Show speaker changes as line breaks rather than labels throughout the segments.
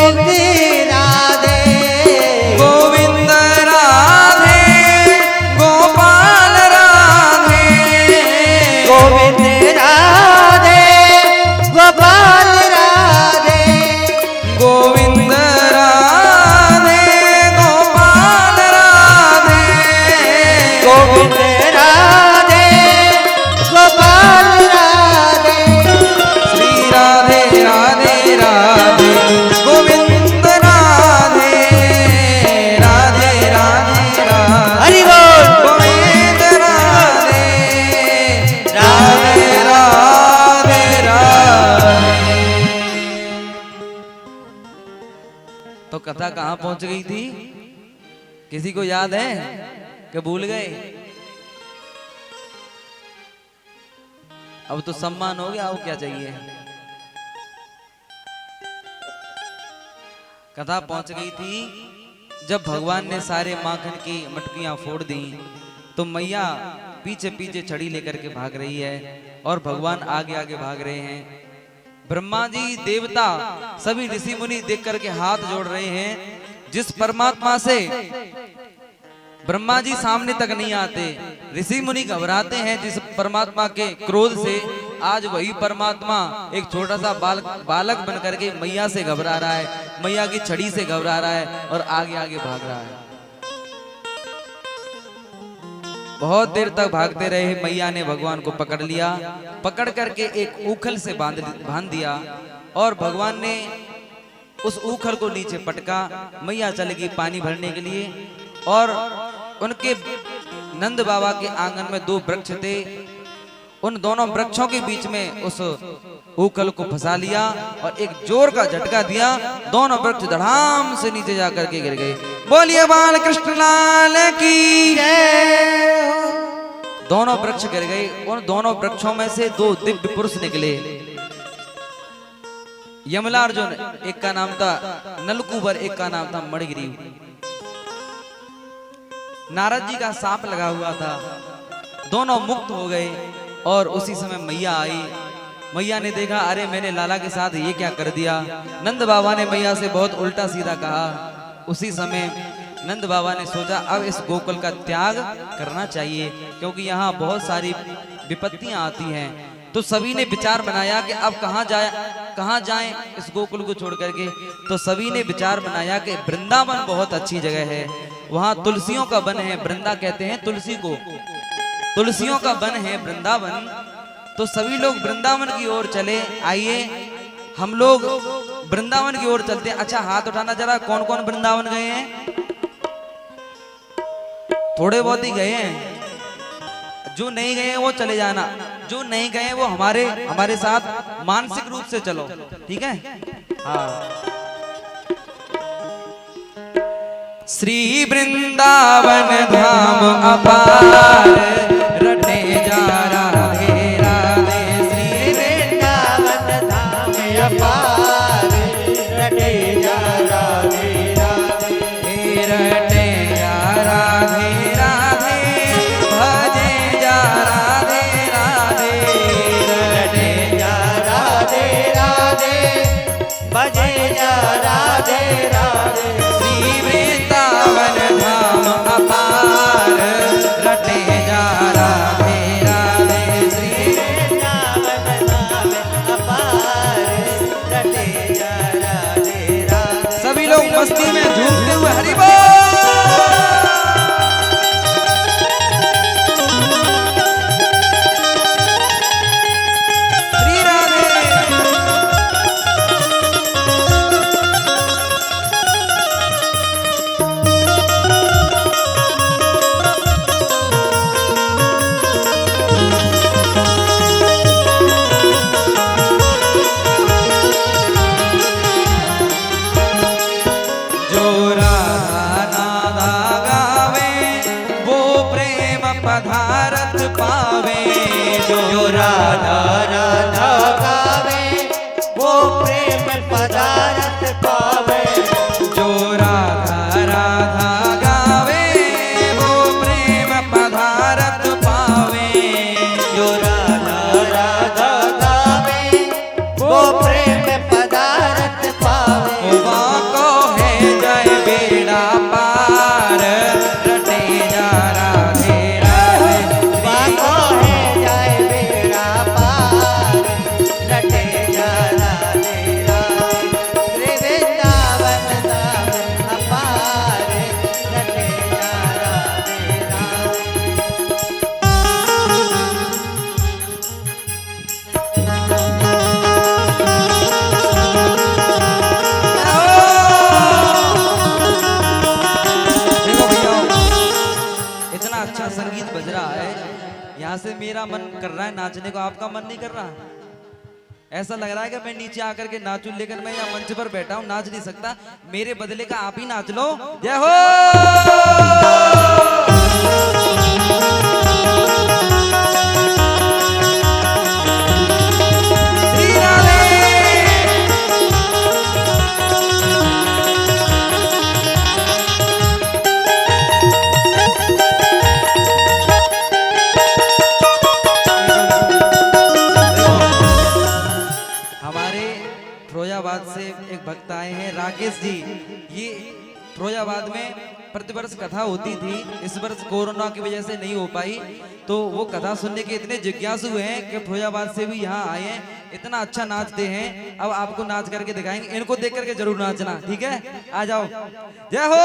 गोविंद राधे
गोविंद राधे गोपाल राधे
गोविंद राधे गोपाल राधे
गोविंद राधे गोपाल राधे
गोविंद राधे गोपाल राधे
श्री राधे राधे राधे गोविंद राधे राधे राधे राधे
हरि बोल
गोविंद राधे राधे राधे राधे। तो कथा कहाँ पहुंच गई थी? किसी को याद है कि भूल गए? अब तो सम्मान हो गया, अब क्या चाहिए? कथा पहुंच गई थी जब भगवान ने सारे माखन की मटकियां फोड़ दी तो मैया पीछे पीछे छड़ी लेकर के भाग रही है और भगवान आगे आगे भाग रहे हैं। ब्रह्मा जी, देवता, सभी ऋषि मुनि देख करके हाथ जोड़ रहे हैं। जिस परमात्मा से ब्रह्मा जी सामने तक नहीं आते, ऋषि मुनि घबराते हैं जिस परमात्मा के क्रोध से, आज वही परमात्मा एक छोटा सा बालक बन करके मैया से घबरा रहा है, मैया की छड़ी से घबरा रहा है और आगे आगे भाग रहा है। बहुत देर तक भागते रहे। मैया ने भगवान को पकड़ लिया, पकड़ करके एक ऊखल से बांध दिया और भगवान ने उस ऊखल को नीचे पटका। मैया चल गई पानी भरने के लिए और उनके नंद बाबा के आंगन में 2 वृक्ष थे। उन दोनों वृक्षों के बीच में उस ऊखल को फंसा लिया और एक जोर का झटका दिया। दोनों वृक्ष धड़ाम से नीचे जाकर के गिर गए। बोलिए बाल कृष्ण लाल की जय। दोनों वृक्ष गिर गए। उन दोनों वृक्षों में से 2 दिव्य पुरुष निकले। यमलार्जुन, एक का नाम था नलकूबर, एक का नाम था मणिग्रीव। नारद जी का सांप लगा हुआ था। दोनों मुक्त हो गए और उसी समय मैया आई। मैया ने देखा, अरे मैंने लाला के साथ ये क्या कर दिया। नंद बाबा ने मैया से बहुत उल्टा सीधा कहा। उसी समय नंद बाबा ने सोचा अब इस गोकुल का त्याग करना चाहिए क्योंकि यहाँ बहुत सारी विपत्तियां आती हैं। तो सभी ने विचार बनाया कि अब कहाँ जाएं इस गोकुल को छोड़ करके। तो सभी ने विचार बनाया कि वृंदावन बहुत अच्छी जगह है, वहाँ तुलसियों का वन है। वृंदा कहते हैं तुलसी को, तुलसियों का वन है वृंदावन। तो सभी लोग वृंदावन की ओर चले। आइए हम लोग वृंदावन की ओर चलते हैं। अच्छा, हाथ उठाना जरा, कौन कौन वृंदावन गए हैं? थोड़े बहुत ही गए हैं। जो नहीं गए वो चले जाना, जो नहीं गए वो हमारे साथ मानसिक रूप से चलो, ठीक है? हाँ। श्री वृंदावन धाम अपार रटे जा राधे राधे। श्री
वृंदावन धाम अपार रटे जा राधे राधे
रटे जा राधे राधे भजे जा राधे राधे
रटे जा राधे राधे भजे जा राधे राधे
श्री वृंदावन धाम अपार रटे जा राधे राधे। श्री
वृंदावन धाम अपार रटे जा राधे राधे।
सभी लोग मस्ती में झूमते हुए हरि बोल। श्री राधे। जो राधा यहाँ से मेरा मन कर रहा है नाचने को, आपका मन नहीं कर रहा? ऐसा लग रहा है कि मैं नीचे आकर के नाचूं, लेकिन मैं यहाँ मंच पर बैठा हूँ, नाच नहीं सकता। मेरे बदले का आप ही नाच लो। जय हो। फिरोजाबाद से एक भक्त आए हैं राकेश जी। ये फिरोजाबाद में प्रतिवर्ष कथा होती थी, इस वर्ष कोरोना की वजह से नहीं हो पाई, तो वो कथा सुनने के इतने जिज्ञासु हैं कि फिरोजाबाद से भी यहाँ आए हैं। इतना अच्छा नाचते हैं, अब आपको नाच करके दिखाएंगे। इनको देख करके जरूर नाचना, ठीक है? आ जाओ। जय हो।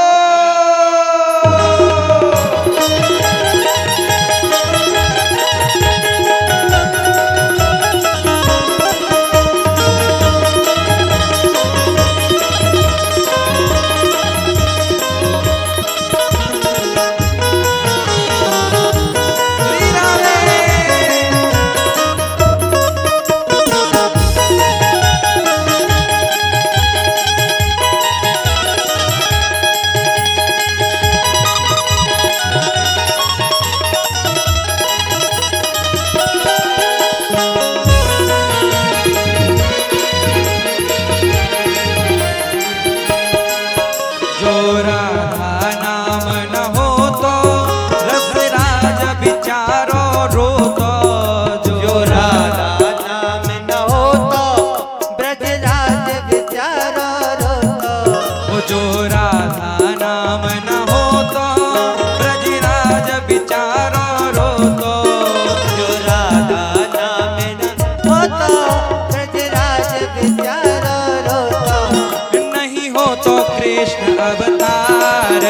कृष्ण अवतार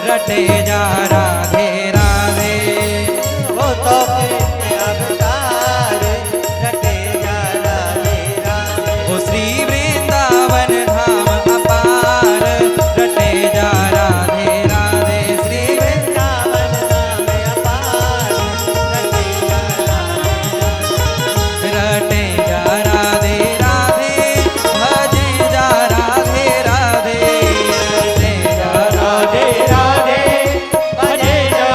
रटे जा राधे राधे।
वो तो कृष्ण अवतार रटे जा राधे राधे।
वो श्री वृंदावन धाम अपार रटे जा राधे राधे। श्री
वृंदावन धाम अपार रटे जा राधे
रटे जा राधे राधे। भजे जा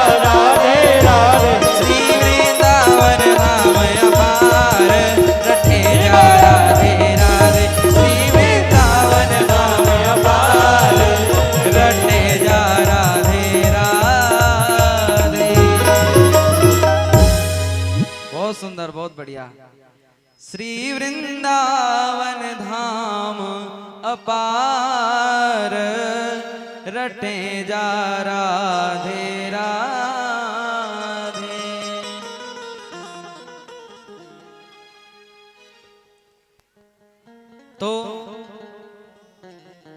राधे राधे। सुंदर, बहुत बढ़िया। श्री वृंदावन धाम अपार रटे जा राधे राधे। तो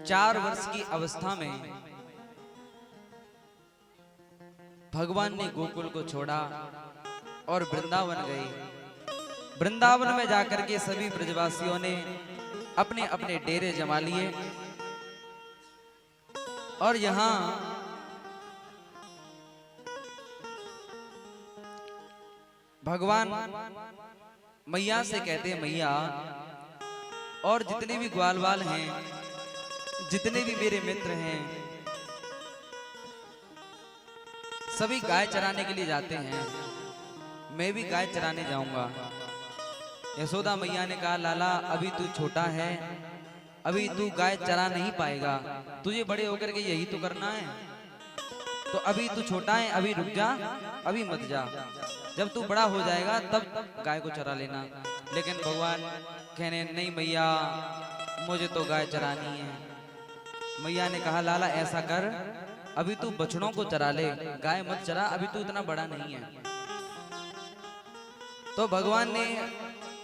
4 वर्ष की अवस्था में भगवान ने गोकुल को छोड़ा और वृंदावन गए। वृंदावन में जाकर के सभी ब्रजवासियों ने अपने अपने डेरे जमा लिए और यहाँ भगवान मैया से कहते हैं, मैया और जितने भी ग्वालवाल हैं, जितने भी मेरे मित्र हैं, सभी गाय चराने के लिए जाते हैं, मैं भी गाय चराने जाऊंगा। यशोदा मैया ने कहा, लाला अभी तू छोटा है, अभी तू गाय चरा नहीं पाएगा, तुझे बड़े होकर के यही तो करना है, तो अभी तू छोटा है, अभी रुक जा, अभी मत जा, जब तू बड़ा हो जाएगा तब गाय को चरा लेना। लेकिन भगवान कहने, नहीं मैया मुझे तो गाय चरानी है। मैया ने कहा, लाला ऐसा कर, अभी तू बछड़ों को चरा ले, गाय मत चरा, अभी तू इतना बड़ा नहीं है। तो भगवान ने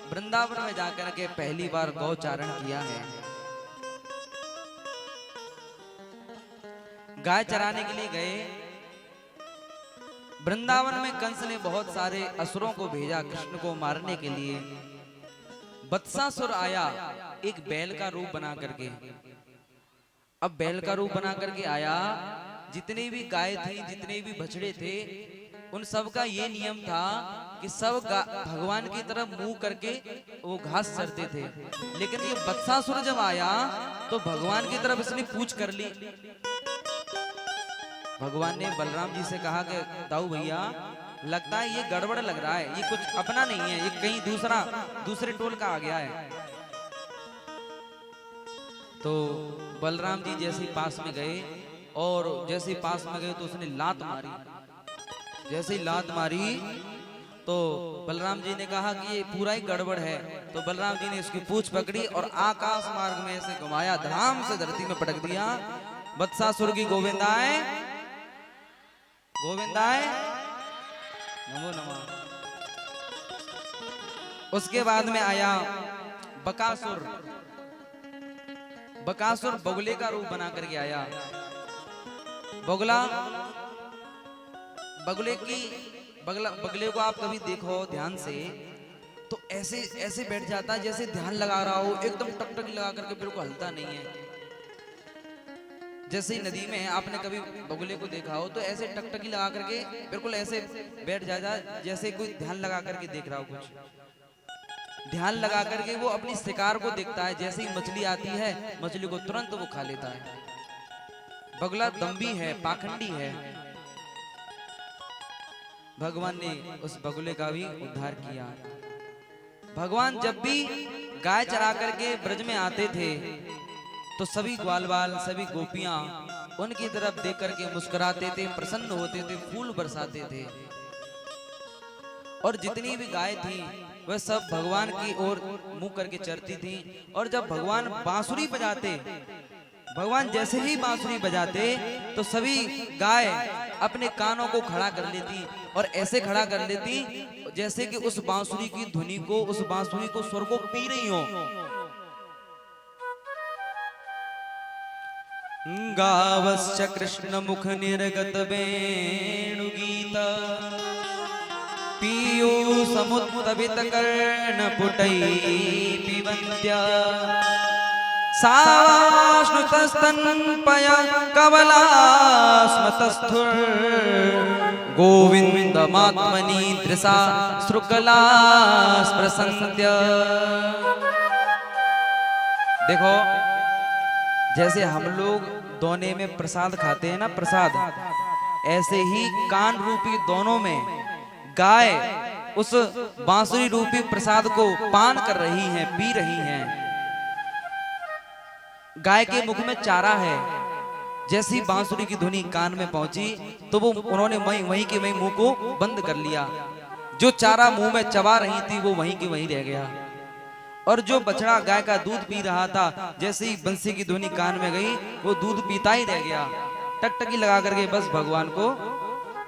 वृंदावन में जाकर के पहली बार गौचारण किया है। गाय चराने के लिए गए। वृंदावन में कंस ने बहुत सारे असुरों को भेजा कृष्ण को मारने के लिए। वत्सासुर आया एक बैल का रूप बना करके। अब बैल का रूप बना करके आया, जितने भी गाय थी, जितने भी बछड़े थे, उन सब का ये नियम था कि सब भगवान की तरफ मुंह करके वो घास चरते थे, लेकिन ये बत्सासुर जब आया तो भगवान की तरफ इसने पूछ कर ली। भगवान ने बलराम जी से कहा कि दाऊ भैया, लगता है ये गड़बड़ लग रहा है, ये कुछ अपना नहीं है, ये कहीं दूसरे टोल का आ गया है। तो बलराम जी जैसे पास में गए और जैसे पास में गए तो उसने लात मारी। जैसे ही लात मारी तो बलराम जी ने कहा कि ये पूरा ही गड़बड़ है। तो बलराम जी ने उसकी पूंछ पकड़ी और आकाश मार्ग में ऐसे घुमाया, धड़ाम से धरती में पटक दिया। बत्सासुर की गोविंदाए गोविंदाए नमो नमः। उसके बाद में आया बकासुर। बकासुर बगुले का रूप बना करके आया। बगले को आप कभी देखो ध्यान से तो ऐसे ऐसे बैठ जाता है जैसे ध्यान लगा रहा हो, एकदम टकटकी लगा करके बिल्कुल हलता नहीं है। जैसे ही नदी में आपने कभी बगुले को देखा हो तो ऐसे टकटकी लगा करके बिल्कुल ऐसे बैठ जाता जैसे कोई ध्यान लगा करके देख रहा हो, कुछ ध्यान लगा करके वो अपनी शिकार को देखता है। जैसे ही मछली आती है मछली को तुरंत वो खा लेता है। बगुला दम्भी है, पाखंडी है। भगवान ने उस बगुले का भी उद्धार किया। भगवान जब भी गाय चरा करके ब्रज में आते थे तो सभी ग्वाल बाल, सभी गोपियां उनकी तरफ देख करके मुस्कुराते थे, प्रसन्न होते थे, फूल बरसाते थे। और जितनी भी गाय थी वह सब भगवान की ओर मुंह करके चरती थी। और जब भगवान बांसुरी बजाते, भगवान जैसे ही बांसुरी बजाते तो सभी गाय अपने कानों को खड़ा कर लेती और ऐसे खड़ा कर लेती जैसे कि उस बांसुरी की ध्वनि को, उस बांसुरी को, स्वर को पी रही हो। गावश्च कृष्ण मुख निर्गत वेणुगीत पीयू समुत्तवित कर्ण पुटै पिबन्त्या साश्नुतस्तन्पय कवलास्मतस्थुर गोविन्दमात्मनि दृशा श्रुकलास्प्रसन्त्य। देखो जैसे हम लोग दोने में प्रसाद खाते हैं ना, प्रसाद, ऐसे ही कान रूपी दोनों में गाय उस बांसुरी रूपी प्रसाद को पान कर रही हैं, पी रही हैं। गाय के मुख में चारा है। जैसी बांसुरी की ध्वनि कान में पहुंची तो वो उन्होंने वहीं के वहीं मुंह को बंद कर लिया। जो चारा मुंह में चबा रही थी वो वहीं की वहीं रह गया। और जो बछड़ा गाय का दूध पी रहा था, जैसे ही बंसी की ध्वनि कान में गई वो दूध पीता ही रह गया। टकटकी लगा करके बस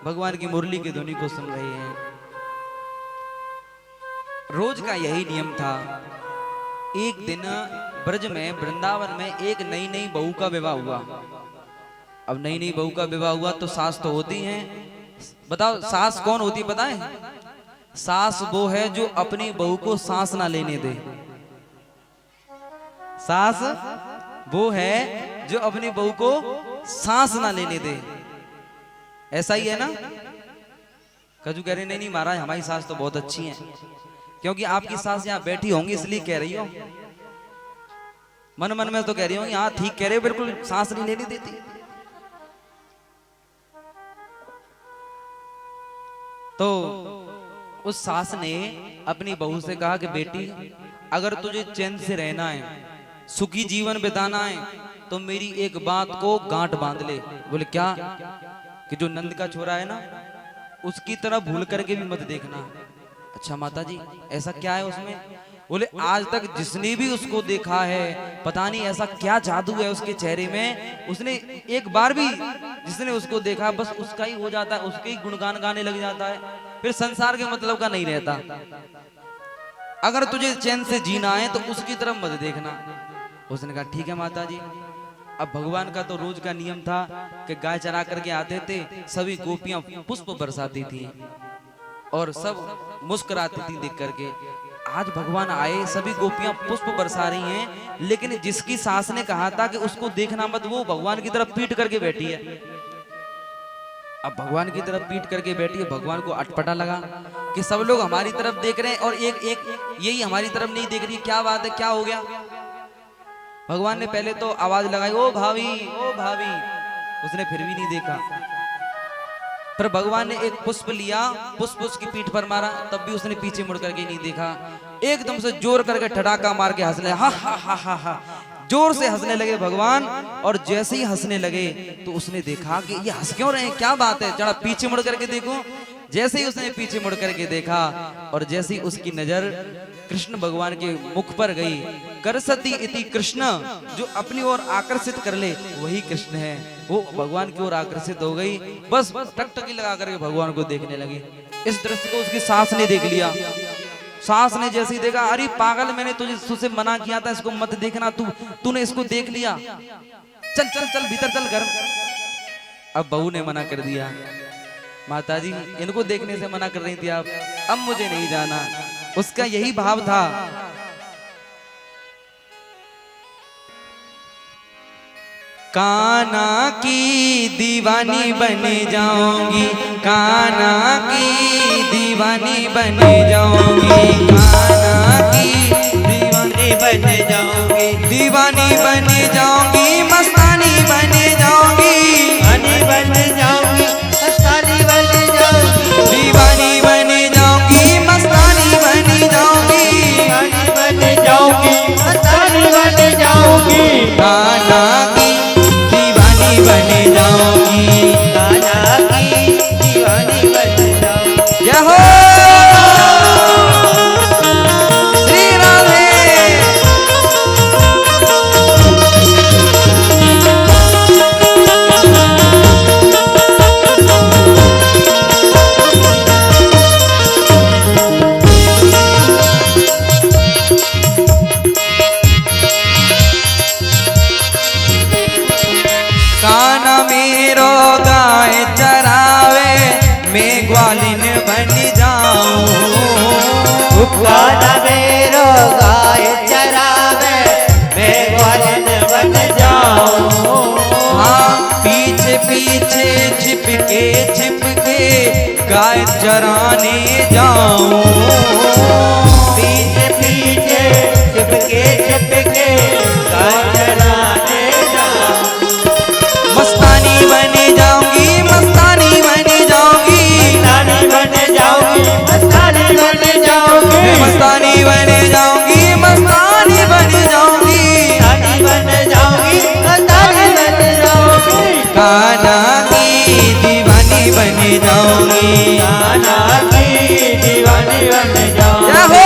भगवान की मुरली की ध्वनि को सुन रहे हैं। रोज का यही नियम था। एक दिन ब्रज में, वृंदावन में एक नई नई बहू का विवाह हुआ। अब नई नई बहू का विवाह हुआ तो सास तो होती हैं। बताओ सास कौन होती पता है? सास वो है जो अपनी बहू को सांस ना लेने दे। सास वो है जो अपनी बहू को सांस ना लेने दे। ऐसा ही है ना? कजू कह रहे नहीं महाराज हमारी सास तो बहुत अच्छी है। क्योंकि आपकी सास यहाँ बैठी होंगी इसलिए कह रही हो। मन मन में तो कह रही होंगी हाँ ठीक कह रहे हो, बिल्कुल सांस नहीं लेनी देती। तो उस सास ने अपनी बहू से कहा कि बेटी अगर तुझे चैन से रहना है, सुखी जीवन बिताना है तो मेरी एक बात को गांठ बांध ले। बोले क्या? कि जो नंद का छोरा है ना उसकी तरह भूल करके भी मत देखना। अच्छा माता जी ऐसा क्या है उसमें? बोले आज तक जिसने भी उसको देखा है पता नहीं ऐसा क्या जादू है उसके चेहरे में, उसने एक बार भी जिसने उसको देखा बस उसका ही हो जाता है, उसके ही गुणगान गाने लग जाता है, फिर संसार के मतलब का नहीं रहता। अगर तुझे चैन से जीना है तो उसकी तरफ मत देखना। उसने कहा ठीक है माता जी। अब भगवान का तो रोज का नियम था कि गाय चरा करके आते थे, सभी गोपियां पुष्प बरसाती थी और सब मुस्कुराती थी देख करके। आज भगवान आए, सभी गोपियां पुष्प बरसा रही हैं, लेकिन जिसकी सास ने कहा था कि उसको देखना मत वो भगवान की तरफ पीट करके बैठी है। अब भगवान की तरफ पीट करके बैठी है। भगवान को अटपटा लगा कि सब लोग हमारी तरफ देख रहे हैं और एक एक यही हमारी तरफ नहीं देख रही, क्या बात है, क्या हो गया। भगवान ने पहले तो आवाज लगाई, ओ भाभी, ओ भाभी। उसने फिर भी नहीं देखा। पर भगवान ने एक पुष्प लिया, पुष्प उसकी पीठ पर मारा, तब भी उसने पीछे मुड़ करके नहीं देखा। एकदम से जोर करके ठटाका मार के हंसने, हा हा हा हा हा, जोर से हंसने लगे भगवान। और जैसे ही हंसने लगे तो उसने देखा कि ये हंस क्यों रहे हैं, क्या बात है, जरा पीछे मुड़ करके देखो। जैसे ही उसने पीछे मुड़ करके देखा और जैसे ही उसकी नजर कृष्ण भगवान के मुख पर गई, करसति इति कृष्ण, जो अपनी ओर आकर्षित कर ले वही कृष्ण है, वो भगवान की ओर आकर्षित हो गई। बस टकटकी लगा करके भगवान को देखने लगी। इस दृश्य को उसकी सास ने देख लिया। सास ने जैसे ही देखा, अरे पागल, मैंने तुझसे मना किया था इसको मत देखना, तूने इसको देख लिया, चल चल चल भीतर चल घर। अब बहू ने मना कर दिया, माताजी इनको देखने से मना कर रही थी आप, अब मुझे नहीं जाना। उसका यही भाव था। कान्हा की दीवानी बने जाऊंगी, कान्हा की दीवानी बने जाऊंगी, कान्हा की दीवानी बने जाऊंगी, दीवानी बने जाऊंगी, मस्तानी बने जाऊंगी,
दीवानी बन जाऊंगी, मस्तानी बन जाऊंगी,
दीवानी बने जाऊंगी, मस्तानी बने जाऊंगी,
दीवानी बन जाऊंगी, मस्तानी बन जाऊंगी,
कान्हा की दीवानी बने जाऊंगी,
कान्हा की दीवानी बन जाऊंगी।
जय हो श्री राधे। कान्हा मेरो गाय चरावे, मैं ग्वालिन बन जाऊं,
कान्हा मेरो गाय चरावे, मैं ग्वालिन बन जाऊं।
हाँ पीछे पीछे छिपके गाय चराने जाऊं,
पीछे पीछे छिपके गाय चराने जाऊं।
मस्तानी बने जाऊंगी, मस्तानी बने जाऊंगी,
मस्तानी बन जाऊंगी, मस्तानी बन जाऊंगी,
मैं मस्तानी बने जाऊंगी, मस्तानी बन जाऊंगी,
मस्तानी बन जाऊंगी, मस्तानी बन जाऊंगी।
कान्हा की दीवानी बने जाऊंगी।
कान्हा की दीवानी बन जाऊंगी।
जय हो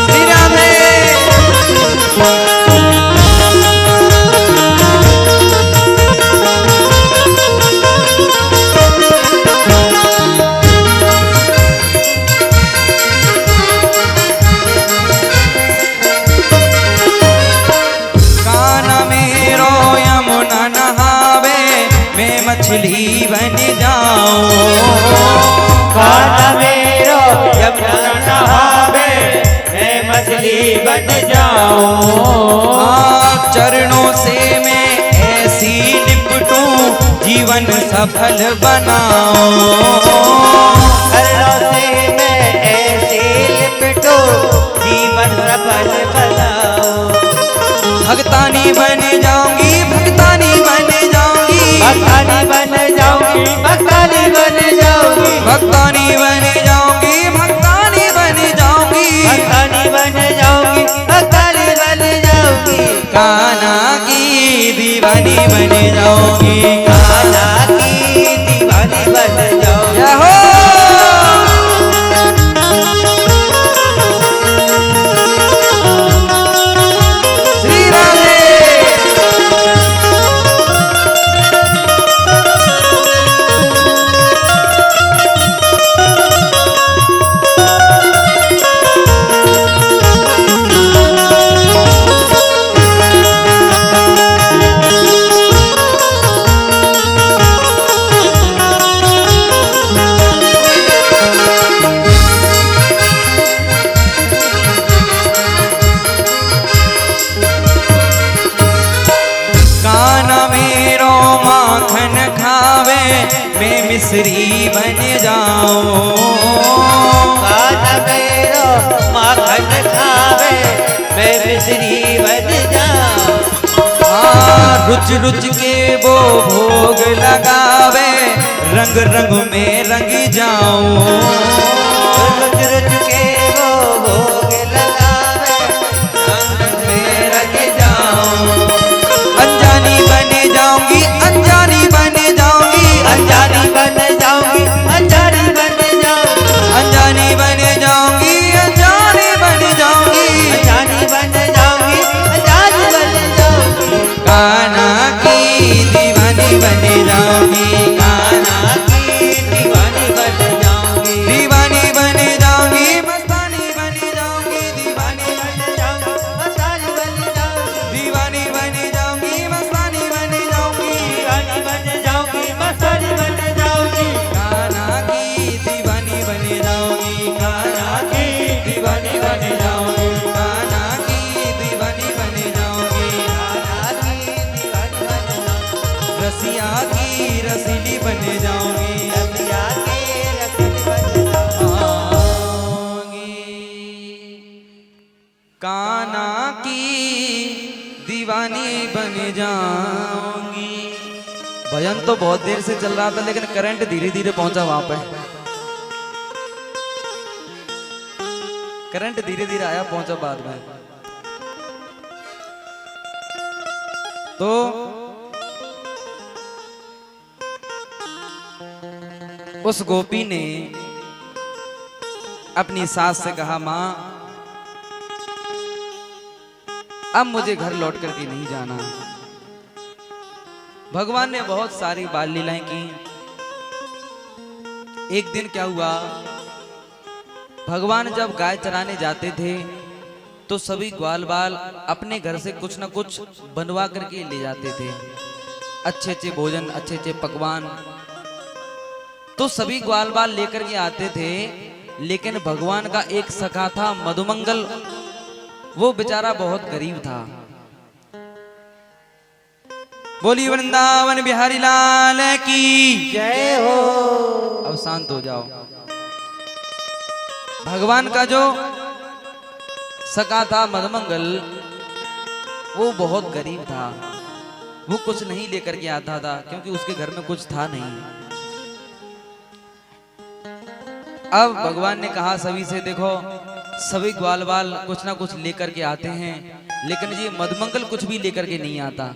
श्री राधे। कान्हा मेरो यमुना नहावे, मैं मछली बन जाऊं,
कान्हा मेरो यमुना नहावे, मैं मछली बन जाऊं।
हाँ चरणों से मैं ऐसी लिपटूं, जीवन सफल बनाऊं,
चरणों से मैं ऐसे लिपटूं, जीवन सफल बनाऊं।
भगतानी बन जाऊंगी, भगतानी बन जाऊंगी,
भक्तानी बन जाऊंगी, भक्तानी बन जाऊंगी,
भगतानी बन जाऊंगी, भगतानी बन जाऊंगी,
भक्तानी बन जाऊंगी, भक्तानी बन जाऊंगी।
कान्हा की दीवानी बन जाऊंगी,
कान्हा की दीवानी बन जाऊंगी।
जय हो श्री राधे। मिश्री बन जाऊं।
कान्हा मेरो माखन खावे मैं मिश्री बन जाऊं।
रुच रुच के वो भोग लगावे रंग रंग में रंग जाऊं।
रुच रुच के वो भोग लगावे रंग में रंग जाऊं।
अनजानी बन जाऊंगी, अनजानी बन जाऊंगी,
अनजानी बन जाऊंगी, अनजानी बन जाऊंगी,
अनजानी बन जाऊंगी, अनजानी बन जाऊंगी,
अनजानी बन जाऊंगी, अनजानी बन जाऊंगी।
कान्हा की दीवानी बन जाऊंगी,
कान्हा की दीवानी बन जाऊंगी,
दीवानी बन जाऊंगी, मस्तानी बन जाऊंगी, दीवानी
बन जाऊंगी, मस्तानी बन जाऊंगी,
दीवानी बन जाऊंगी, मस्तानी बन जाऊंगी,
दीवानी बन जाऊंगी, मस्तानी बन जाऊंगी।
कान्हा की दीवानी बन जाऊंगी,
कान्हा की दीवानी बन जाऊंगी,
कान्हा की दीवानी बन जाऊंगी,
कान्हा की दीवानी बन जाऊंगी,
रसिया की रसीली बन जाऊंगी,
रसिया की रसीली बन जाऊंगी।
कान्हा की दीवानी बन जाऊंगी। भजन तो बहुत देर से चल रहा था लेकिन करंट धीरे धीरे पहुंचा वहां पे। करंट धीरे धीरे आया, पहुंचा बाद में। तो उस गोपी ने अपनी सास से कहा, मां अब मुझे घर लौट करके नहीं जाना। भगवान ने बहुत सारी बाल लीलाएं की। एक दिन क्या हुआ, भगवान जब गाय चराने जाते थे तो सभी ग्वाल बाल अपने घर से कुछ ना कुछ बनवा करके ले जाते थे, अच्छे अच्छे भोजन, अच्छे अच्छे पकवान। तो सभी ग्वाल बाल लेकर के आते थे, लेकिन भगवान का एक सखा था मधुमंगल, वो बेचारा बहुत गरीब था। बोली वृंदावन बिहारी लाल की
जय हो।
अब शांत हो जाओ। भगवान का जो सखा था मधुमंगल, वो बहुत गरीब था। वो कुछ नहीं लेकर के आता था क्योंकि उसके घर में कुछ था नहीं। अब भगवान ने कहा सभी से, देखो सभी ग्वाल बाल कुछ ना कुछ लेकर के आते हैं, लेकिन ये मधुमंगल कुछ भी लेकर के नहीं आता।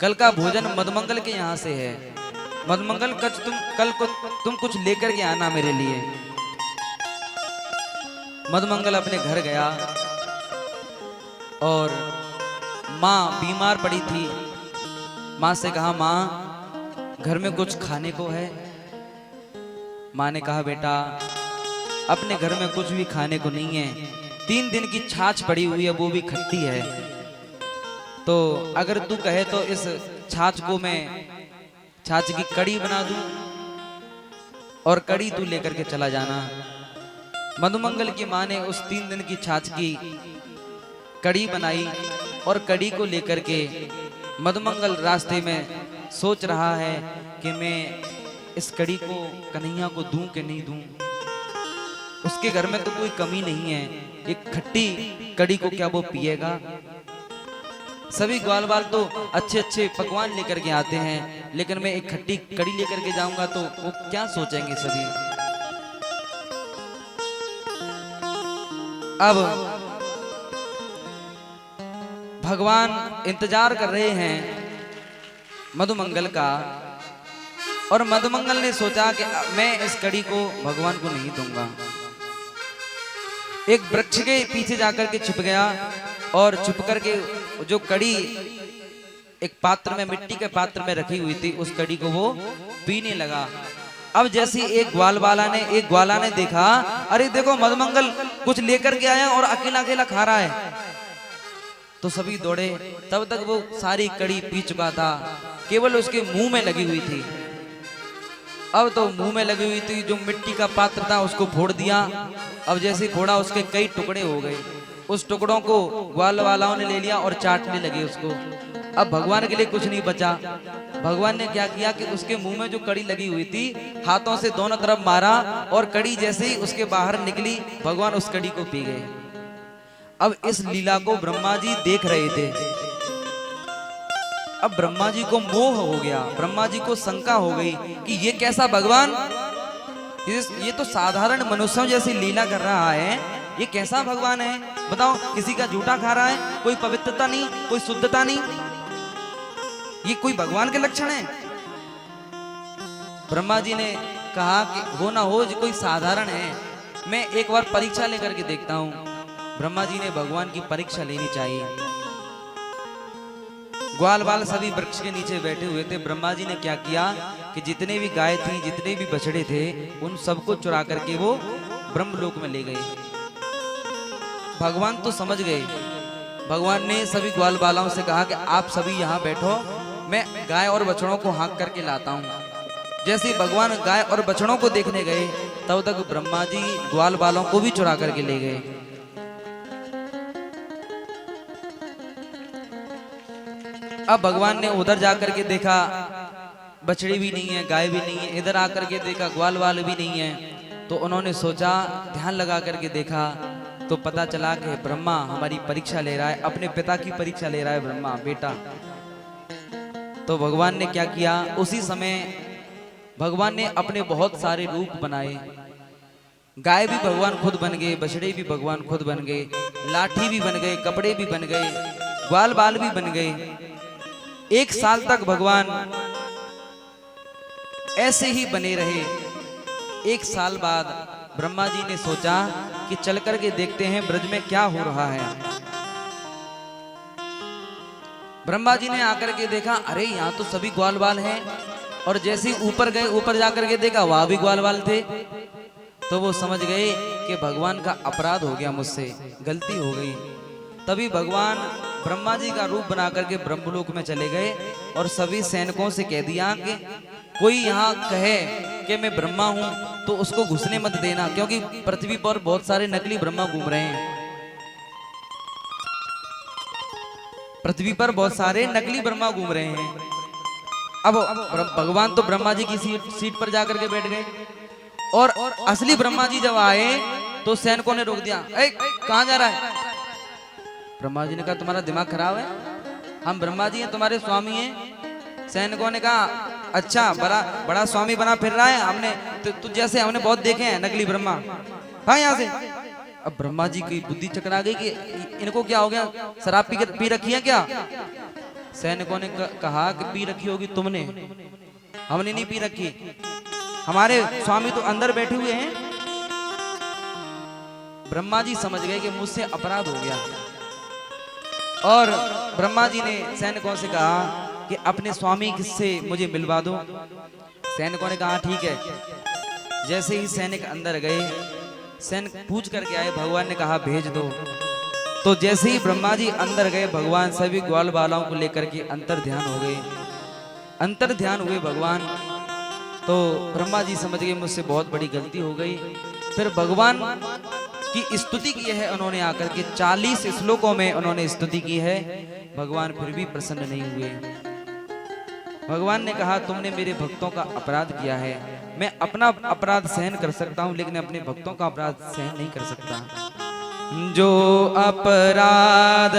कल का भोजन मधुमंगल के यहाँ से है। मधुमंगल कल को तुम कुछ लेकर के आना मेरे लिए। मधुमंगल अपने घर गया और माँ बीमार पड़ी थी। माँ से कहा, माँ घर में कुछ खाने को है? माँ ने कहा, बेटा अपने घर में कुछ भी खाने को नहीं है। 3 दिन की छाछ पड़ी हुई है, वो भी खट्टी है। तो अगर तू कहे तो इस छाछ को मैं छाछ की कड़ी बना दूं और कड़ी तू लेकर के चला जाना। मधुमंगल की माँ ने उस 3 दिन की छाछ की कड़ी बनाई और कड़ी को लेकर के मधुमंगल रास्ते में सोच रहा है कि मैं इस कड़ी को कन्हैया को दूं कि नहीं दूं। उसके घर में तो कोई कमी नहीं है, एक खट्टी कड़ी को क्या वो पिएगा? सभी ग्वाल बाल तो अच्छे अच्छे पकवान लेकर के आते हैं, लेकिन मैं एक खट्टी कड़ी लेकर के जाऊंगा तो वो क्या सोचेंगे सभी। अब भगवान इंतजार कर रहे हैं मधुमंगल का, और मधुमंगल ने सोचा कि मैं इस कड़ी को भगवान को नहीं दूंगा। एक वृक्ष के पीछे जाकर के छुप गया और छुप करके जो कड़ी एक पात्र में, मिट्टी के पात्र में रखी हुई थी, उस कड़ी को वो पीने लगा। अब जैसे एक ग्वाला ने देखा, अरे देखो मधुमंगल कुछ लेकर के आया और अकेला अकेला खा रहा है। तो सभी दौड़े, तब तक वो सारी कड़ी पी चुका था, केवल उसके मुंह में लगी हुई थी। अब तो मुंह में लगी हुई थी, जो मिट्टी का पात्र था उसको फोड़ दिया। अब जैसे फोड़ा उसके कई टुकड़े हो गए। उस टुकड़ों को ग्वाल वालाओं ने ले लिया और चाटने लगे उसको। अब भगवान के लिए कुछ नहीं बचा। भगवान ने क्या किया कि उसके मुंह में जो कड़ी लगी हुई थी, हाथों से दोनों तरफ मारा और कड़ी जैसे ही उसके बाहर निकली, भगवान उस कड़ी को पी गए। अब इस लीला को ब्रह्मा जी देख रहे थे। अब ब्रह्मा जी को मोह हो गया, ब्रह्मा जी को शंका हो गई कि ये कैसा भगवान, ये तो साधारण मनुष्यों जैसी लीला कर रहा है, ये कैसा भगवान है? बताओ, किसी का जूठा खा रहा है, कोई पवित्रता नहीं, कोई शुद्धता नहीं, ये कोई भगवान के लक्षण है? ब्रह्मा जी ने कहा कि हो ना हो, जो कोई साधारण है, मैं एक बार परीक्षा लेकर के देखता हूं। ब्रह्मा जी ने भगवान की परीक्षा लेनी चाहिए। ग्वाल बाल सभी वृक्ष के नीचे बैठे हुए थे। ब्रह्मा जी ने क्या किया कि जितने भी गाय थी, जितने भी बछड़े थे, उन सबको चुरा करके वो ब्रह्मलोक में ले गए। भगवान तो समझ गए। भगवान ने सभी ग्वाल बालाओं से कहा कि आप सभी यहाँ बैठो, मैं गाय और बछड़ों को हाँक करके लाता हूँ। जैसे ही भगवान गाय और बछड़ों को देखने गए, तब तक ब्रह्मा जी ग्वाल बालों को भी चुरा करके ले गए। अब भगवान ने उधर जाकर के देखा, बछड़ी भी नहीं है, गाय भी नहीं है। इधर आकर के देखा, ग्वाल बाल भी नहीं है। तो उन्होंने सोचा, ध्यान लगा करके देखा, तो पता चला कि ब्रह्मा हमारी परीक्षा ले रहा है, अपने पिता की परीक्षा ले रहा है ब्रह्मा, बेटा। तो भगवान ने क्या किया, उसी समय भगवान ने अपने बहुत सारे रूप बनाए। गाय भी भगवान खुद बन गए, बछड़े भी भगवान खुद बन गए, लाठी भी बन गए, कपड़े भी बन गए, ग्वाल बाल भी बन गए। 1 साल तक भगवान ऐसे ही बने रहे। 1 साल बाद ब्रह्मा जी ने सोचा कि चल करके देखते हैं ब्रज में क्या हो रहा है। ब्रह्मा जी ने आकर के देखा, अरे यहाँ तो सभी ग्वाल बाल हैं। और जैसे ही ऊपर गए, ऊपर जाकर के देखा, वहां भी ग्वाल बाल थे। तो वो समझ गए कि भगवान का अपराध हो गया, मुझसे गलती हो गई। तभी भगवान ब्रह्मा जी का रूप बना करके ब्रह्मलोक में चले गए और सभी सैनिकों से कह दिया कि कोई यहाँ कहे कि मैं ब्रह्मा हूं तो उसको घुसने मत देना, क्योंकि पृथ्वी पर बहुत सारे नकली ब्रह्मा घूम रहे हैं। पृथ्वी पर बहुत सारे नकली ब्रह्मा घूम रहे हैं। अब भगवान तो ब्रह्मा जी की सीट पर जाकर के बैठ गए और असली ब्रह्मा जी जब आए तो सैनिकों ने रोक दिया, कहां जा रहा है? ब्रह्मा जी ने कहा, तुम्हारा दिमाग खराब है, हम ब्रह्मा जी हैं, तुम्हारे स्वामी हैं। सैनिकों ने कहा, अच्छा, बड़ा स्वामी बना फिर रहा है, हमने तुझ जैसे हमने बहुत देखे हैं नकली ब्रह्मा, हाँ यहाँ से। अब ब्रह्मा जी की बुद्धि चकरा गई कि इनको क्या हो गया, शराब पी रखी है क्या? सैनिकों ने कहा कि पी रखी होगी तुमने, हमने नहीं पी रखी, हमारे स्वामी तो अंदर बैठे हुए हैं। ब्रह्मा जी समझ गए कि मुझसे अपराध हो गया और ब्रह्मा जी ने सैनिकों से कहा कि अपने स्वामी किससे मुझे मिलवा दो। सैनिकों ने कहा ठीक है। जैसे ही सैनिक अंदर गए, सैनिक पूछ करके आए, भगवान ने कहा भेज दो। तो जैसे ही ब्रह्मा जी अंदर गए, भगवान सभी ग्वाल बालाओं को लेकर के अंतर ध्यान हो गए, अंतर ध्यान हुए भगवान। तो ब्रह्मा जी समझ गए मुझसे बहुत बड़ी गलती हो गई। फिर भगवान की स्तुति की है उन्होंने, आकर के 40 श्लोकों में उन्होंने स्तुति की है। भगवान फिर भी प्रसन्न नहीं हुए। भगवान ने कहा, तुमने मेरे भक्तों का अपराध किया है, मैं अपना अपराध सहन कर सकता हूं, लेकिन अपने भक्तों का अपराध सहन नहीं कर सकता। जो अपराध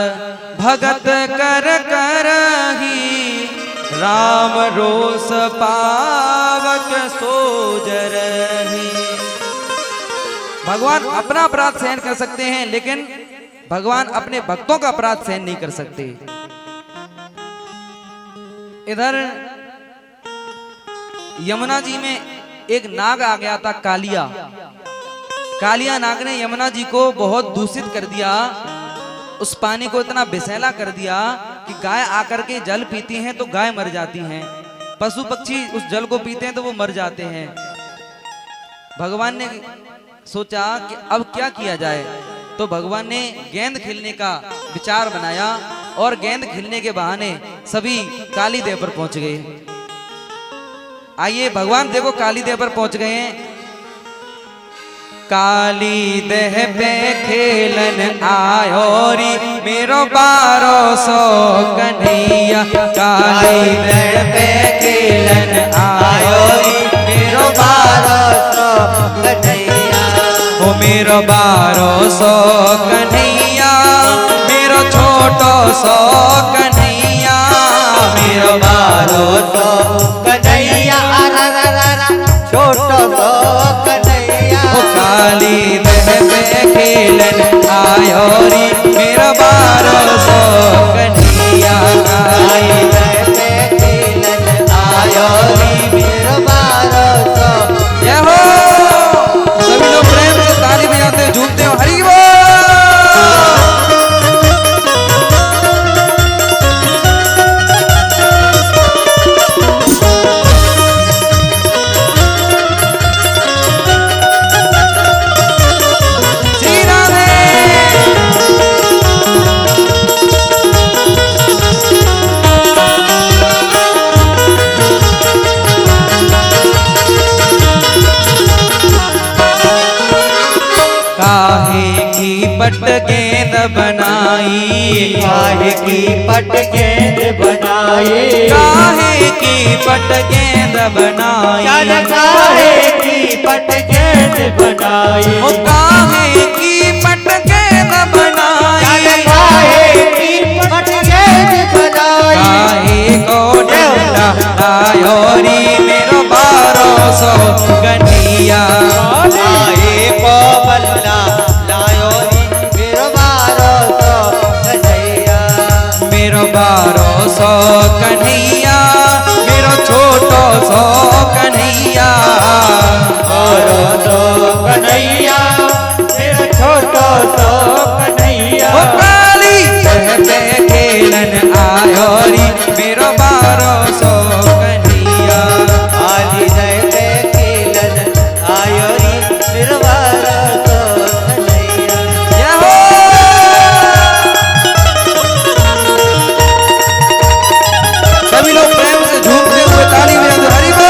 भगत कर करही, राम रोष पावक सोजरही। भगवान अपना अपराध सहन कर सकते हैं, लेकिन भगवान अपने भक्तों का अपराध सहन नहीं कर सकते। इधर यमुना जी में एक नाग आ गया था, कालिया। कालिया नाग ने यमुना जी को बहुत दूषित कर दिया, उस पानी को इतना विषैला कर दिया कि गाय आकर के जल पीती हैं तो गाय मर जाती हैं, पशु पक्षी उस जल को पीते हैं तो वो मर जाते हैं। भगवान ने सोचा कि अब क्या किया जाए, तो भगवान ने गेंद खेलने का विचार बनाया और गेंद खेलने के बहाने सभी काली देव पर पहुंच गए। आइए भगवान देखो काली देव पर पहुंच गए हैं। काली देह पे खेलन आयोरी मेरो 1200 कन्हैया। काली देह पे खेलन आयोरी मेरो
1200 कन्हैया।
ओ मेरो 1200 कन्हैया, मेरो छोटो सो कन्हैया, मेरो
1200 कन्हैया। छोटो सो कन्हैया।
ओ काली देह पे खेलन आयोरी मेरो 1200 कन्हैया।
काली देह पे खेलन आयोरी मेरो 1200।
जय हो। सभी लोग प्रेम से ताली बजाते झूमते हो, हरि बोल। काहे की पट गेंद बनाई,
काहे की पट गेंद बनाई।
काहे की पट गेंद बनाई,
काहे की पट गेंद बनाई।
ओ काहे की पट गेंद बनाई,
काहे की पट गेंद बनाई।
काहे को डंडा आयोरी मेरो 1200 कन्हैया।
काहे को बल्ला लायोरी मेरो 1200 कन्हैया।
मेरो 1200 कन्हैया, मेरो छोटो सो कन्हैया,
1200 कन्हैया, मेरो छोटो सो कन्हैया।
ओ काली देह पे खेलन आयोरी मेरो 1200 कन्हैया।
काली देह पे खेलन आयोरी मेरो 1200 कन्हैया।
जय हो। सभी लोग प्रेम से झूमते हुए ताली बजाते हरि बोल।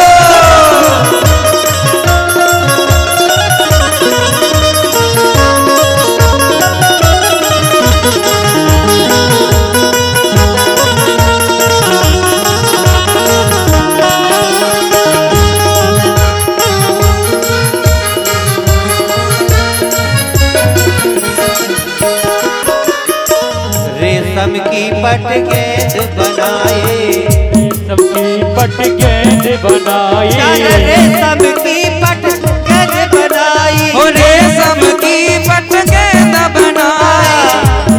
रेशम की पट गेंद बनाए।
रेशम की पट गेंद बनाई।
रेशम की पट गेंद बनाई।
ओ रेशम की पट गेंद बनाई,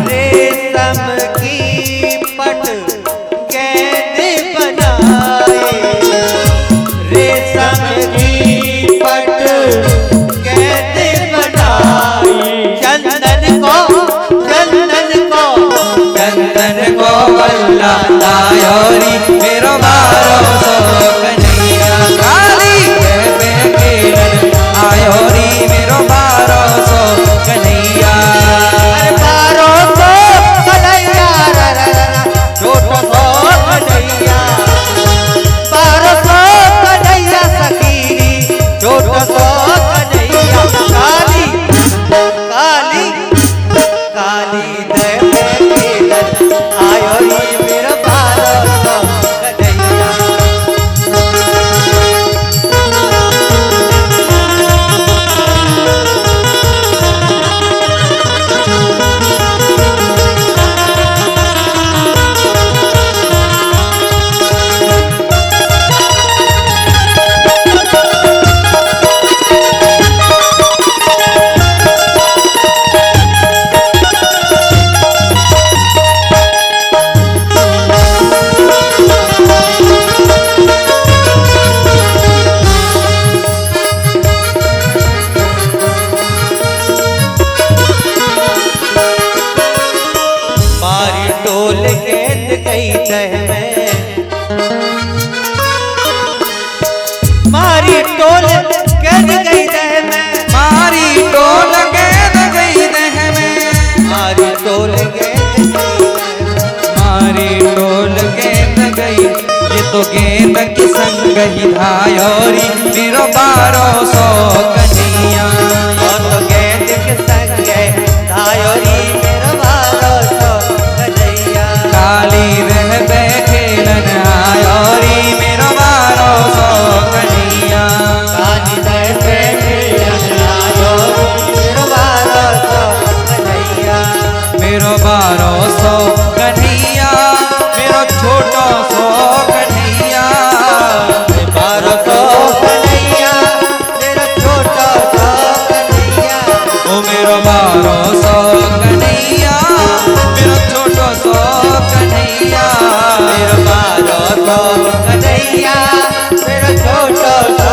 रेशम की पट गेंद बनाई। रेशम की पट गेंद बनाई। चंदन को
चंदन को बल्ला आयोरी मेरो 1200 कन्हैया। काली देह पे खेलन आयोरी मेरो 1200 कन्हैया।
1200 कन्हैया। छोटो सो कन्हैया। 1200 कन्हैया सखी। छोटो सो कन्हैया। काली काली काली देह पे खेलन आयोरी मेरो 1200 कन्हैया। मारी टोल गेंद गई तह में। मारी टोल गेंद गई तह में।
मारी टोल गेंद गई देह में,
मारी टोल गेंद गई।
मारी टोल गेंद गई, ये तो गेंद की संग ही धायोरी मेरो 1200 कन्हैया।
और
बारो सो कन्हैया मेरो छोटो सो कन्हैया।
1200 कन्हैया मेरा छोटा सा कन्हैया।
ओ मेरो 1200 कन्हैया मेरो छोटो सो कन्हैया।
मेरा 1200 कन्हैया मेरा छोटा सा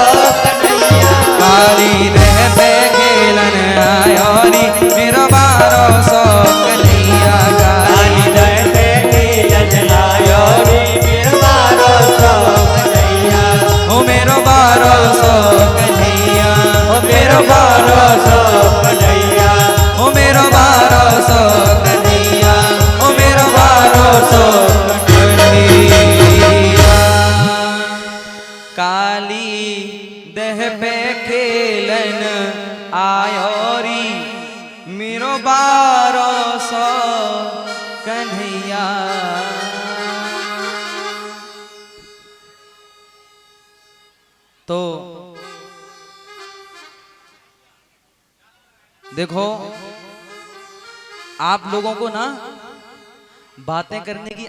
कन्हैया।
काली देह पे खेलन आयो नी मेरो 1200 कन्हैया।
काली देह पे खेलन आयो नी मेरो 1200 कन्हैया।
ओ मेरो 1200 कन्हैया
ओ मेरो 1200 कन्हैया।
ओ मेरो 1200 कन्हैया ओ मेरो 1200 कन्हैया। काली देह पे खेलन आयो री मेरो 1200 कन्हैया। तो देखो आप लोगों को ना बातें करने की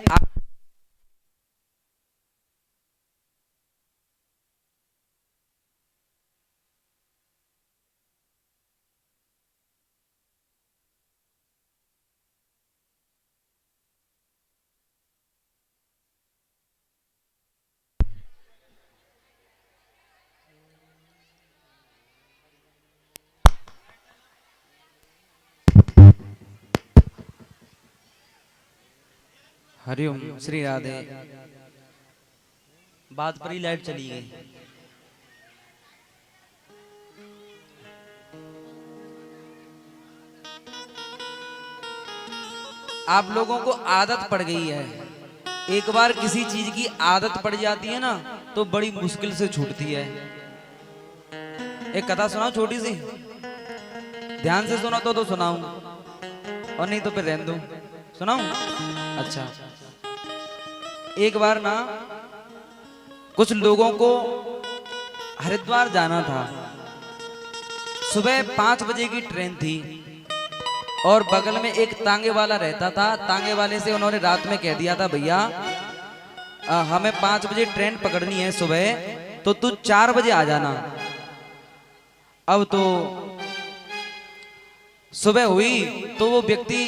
हरिओम श्री राधे। बात पर ही लाइट चली गई। आप लोगों को आदत पड़ गई है। एक बार किसी चीज की आदत पड़ जाती है ना तो बड़ी मुश्किल से छूटती है। एक कथा सुनाओ छोटी सी, ध्यान से सुनो तो सुनाऊं और नहीं तो फिर रहने दो। सुनाऊं? अच्छा, एक बार ना कुछ लोगों को हरिद्वार जाना था। सुबह 5 बजे की ट्रेन थी और बगल में एक तांगे वाला रहता था। तांगे वाले से उन्होंने रात में कह दिया था, भैया हमें 5 बजे ट्रेन पकड़नी है सुबह, तो तू 4 बजे आ जाना। अब तो सुबह हुई तो वो व्यक्ति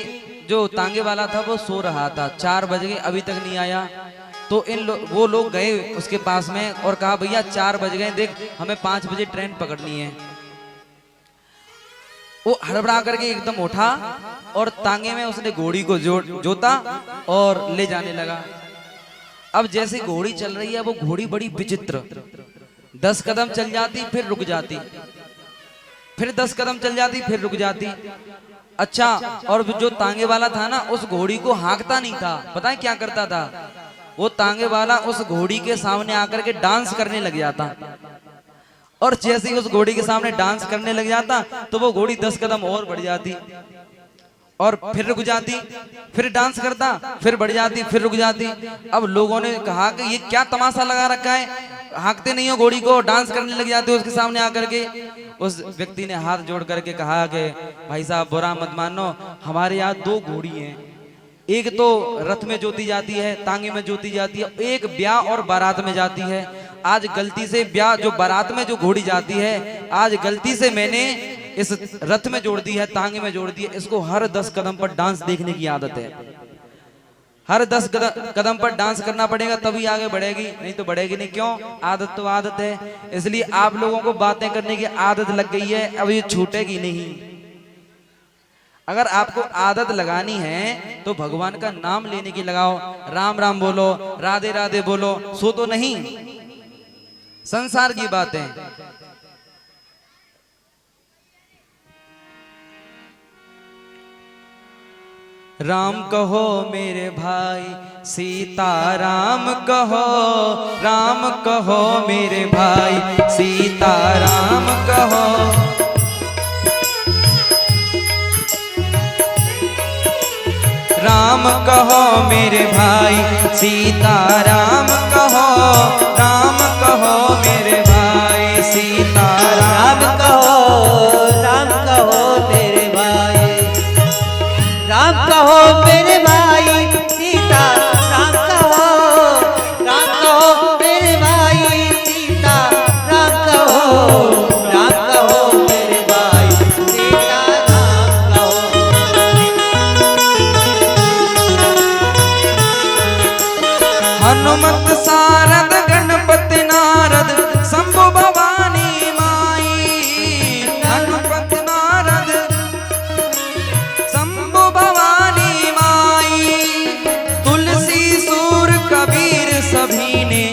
जो तांगे वाला था वो सो रहा था। 4 बज गए अभी तक नहीं आया। तो वो लोग गए उसके पास में और कहा, भैया 4 बज गए, देख हमें 5 बजे ट्रेन पकड़नी है। वो हड़बड़ा करके एकदम उठा और तांगे में उसने घोड़ी को जोता और ले जाने लगा। अब जैसे घोड़ी चल रही है, वो घोड़ी बड़ी विचित्र, 10 कदम चल जाती फिर रुक जाती, फिर 10 कदम चल जाती फिर रुक जाती। अच्छा, और जो तांगे वाला था ना उस घोड़ी को हाँकता नहीं था। पता है क्या करता था? वो तांगे वाला उस घोड़ी के सामने आकर के डांस करने लग जाता और जैसे ही उस घोड़ी के सामने डांस करने लग जाता तो वो घोड़ी 10 कदम और बढ़ जाती और फिर रुक जाती, फिर डांस करता, फिर बढ़ जाती, फिर रुक जाती। अब लोगों ने कहा कि ये क्या तमाशा लगा रखा है, हाँकते नहीं हो घोड़ी को, डांस करने लग जाते हो उसके सामने आकर के। उस व्यक्ति ने हाथ जोड़ करके कहा कि भाई साहब बुरा मत मानो, हमारे यहाँ 2 घोड़ी हैं, एक तो रथ में जोती जाती है, तांगे में जोती जाती है, एक ब्याह और बारात में जाती है। आज गलती से ब्याह जो बारात में जो घोड़ी जाती है, आज गलती से मैंने इस रथ में जोड़ दी है, तांगे में जोड़ दी है। इसको हर 10 कदम पर डांस देखने की आदत है। हर 10 कदम पर डांस करना पड़ेगा तभी आगे बढ़ेगी, नहीं तो बढ़ेगी नहीं। क्यों? आदत तो आदत है। इसलिए आप लोगों को बातें करने की आदत लग गई है, अब ये छूटेगी नहीं। अगर आपको आदत लगानी है तो भगवान का नाम लेने की लगाओ, राम राम बोलो, राधे राधे बोलो, सो तो नहीं। संसार की बातें राम कहो मेरे भाई, सीता राम कहो, राम कहो मेरे भाई, सीता राम कहो। राम कहो मेरे भाई, सीता राम कहो, राम कहो मेरे भाई, सीता राम
कहो, राम कहो मेरे भाई, राम कहो मेरे भाई सीता राम कहो, राम कहो मेरे भाई सीता राम कहो, राम कहो मेरे भाई सीता राम कहो।
हनुमत सारद गणपति नारद शंभु भवानी माई, हनुमत नारद शंभु भवानी माई, तुलसी सूर कबीर सभी ने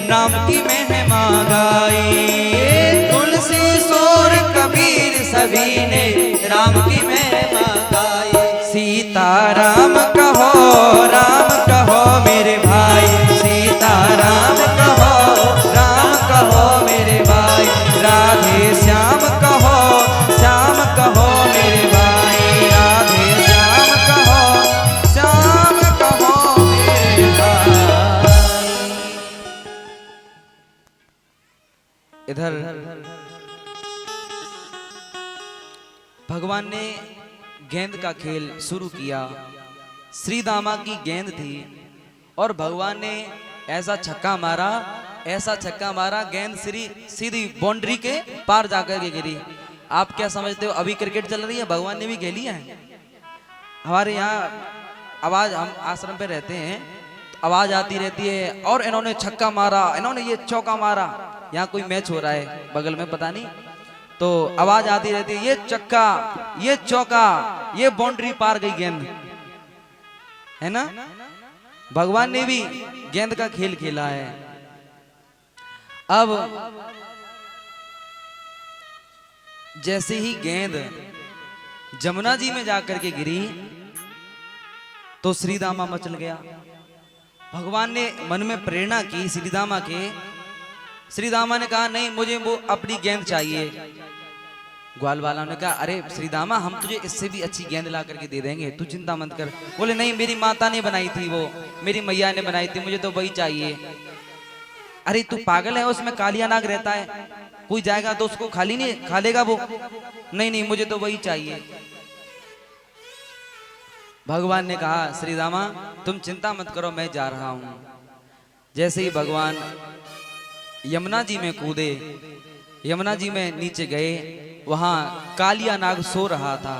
नाम की महिमा गाई, तुलसी सूर कबीर सभी ने
राम की महिमा गाई।
सीता राम कहो मेरे भाई, सीता राम कहो मेरे भाई, राधे श्याम कहो मेरे भाई, राधे श्याम कहो मेरे भाई। इधर भगवान ने गेंद का खेल शुरू किया। श्री दामा की गेंद थी और भगवान ने ऐसा छक्का मारा, गेंद सीधी बाउंड्री के पार जाकर के गिरी। आप क्या समझते हो, अभी क्रिकेट चल रही है, भगवान ने भी खेली है। हमारे यहाँ आवाज, हम आश्रम पे रहते हैं तो आवाज आती रहती है, और इन्होंने छक्का मारा, इन्होंने ये चौका मारा। यहाँ कोई मैच हो रहा है बगल में, पता नहीं, तो आवाज आती रहती है, ये चक्का, ये चौका, ये बाउंड्री पार गई गेंद, है ना। भगवान ने भी गेंद का खेल खेला है। अब जैसे ही गेंद जमुना जी में जाकर के गिरी तो श्रीदामा मचल गया। भगवान ने मन में प्रेरणा की श्रीदामा के। श्रीदामा ने कहा नहीं, मुझे वो अपनी गेंद चाहिए। ग्वाल वाला ने कहा अरे श्रीदामा, हम तुझे इससे भी अच्छी गेंद ला करके दे देंगे, तू चिंता मत कर। बोले नहीं, मेरी माता ने बनाई थी, वो मेरी मैया ने बनाई थी, मुझे तो वही चाहिए। अरे तू पागल है, उसमें कालिया नाग रहता है, कोई जाएगा तो उसको खाली नहीं खा लेगा वो। नहीं, मुझे तो वही चाहिए। भगवान ने कहा श्रीदामा तुम चिंता मत करो, मैं जा रहा हूं। जैसे ही भगवान यमुना जी में कूदे, यमुना जी में नीचे गए, वहां कालिया नाग सो रहा था।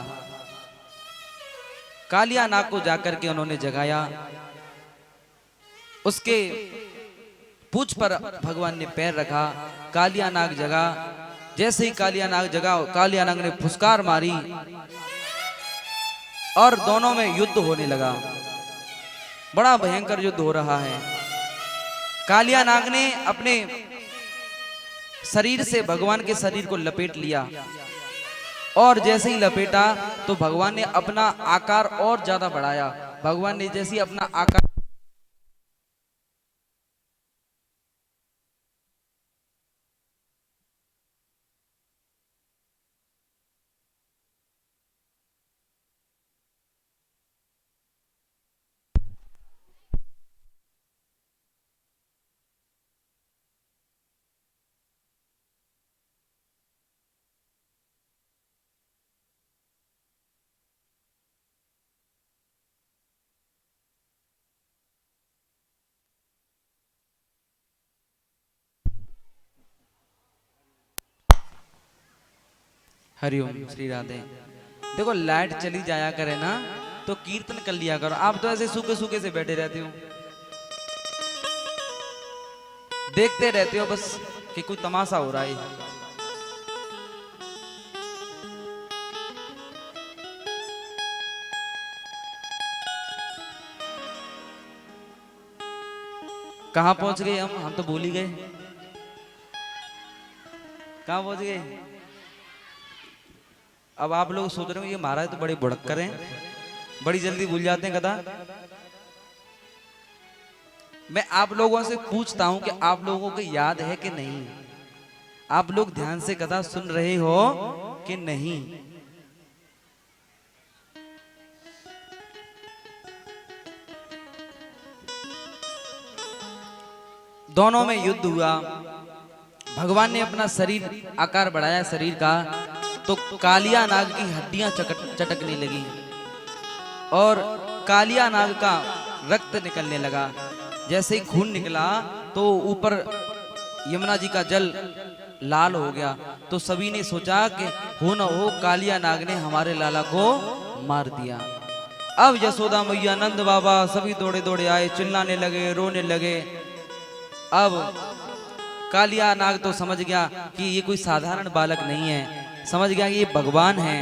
कालिया नाग को जाकर के उन्होंने जगाया। उसके पूंछ पर भगवान ने पैर रखा, कालिया नाग जगा। जैसे ही कालिया नाग जगा, कालिया नाग ने फुसकार मारी और दोनों में युद्ध होने लगा। बड़ा भयंकर युद्ध हो रहा है। कालिया नाग ने अपने शरीर से भगवान के शरीर को लपेट लिया और जैसे ही लपेटा तो भगवान ने अपना आकार और ज्यादा बढ़ाया। भगवान ने जैसे ही अपना आकार हरिओम श्री राधे। देखो लाइट चली जाया करे ना तो कीर्तन कर लिया करो। आप तो ऐसे सूखे सूखे से बैठे रहते हो, देखते रहते हो बस कि कोई तमाशा हो रहा है। कहां पहुंच गए हम तो भूल ही गए। कहां पहुंच गए? अब आप लोग सोच रहे हो ये महाराज तो बड़े बुड़क्कर हैं, बड़ी जल्दी भूल जाते हैं कदा। मैं आप लोगों से पूछता हूं कि आप लोगों को याद है कि नहीं? आप लोग ध्यान से कथा सुन रहे हो कि नहीं? दोनों में युद्ध हुआ। भगवान ने अपना शरीर आकार बढ़ाया शरीर का, तो कालिया नाग की हड्डियां चटकने लगी और कालिया नाग का रक्त निकलने लगा। जैसे ही खून निकला तो ऊपर यमुना जी का जल लाल हो गया। तो सभी ने सोचा कि हो न हो कालिया नाग ने हमारे लाला को मार दिया। अब यशोदा मैया, नंद बाबा सभी दौड़े दौड़े आए, चिल्लाने लगे, रोने लगे। अब कालिया नाग तो समझ गया कि ये कोई साधारण बालक नहीं है, समझ गया कि ये भगवान है,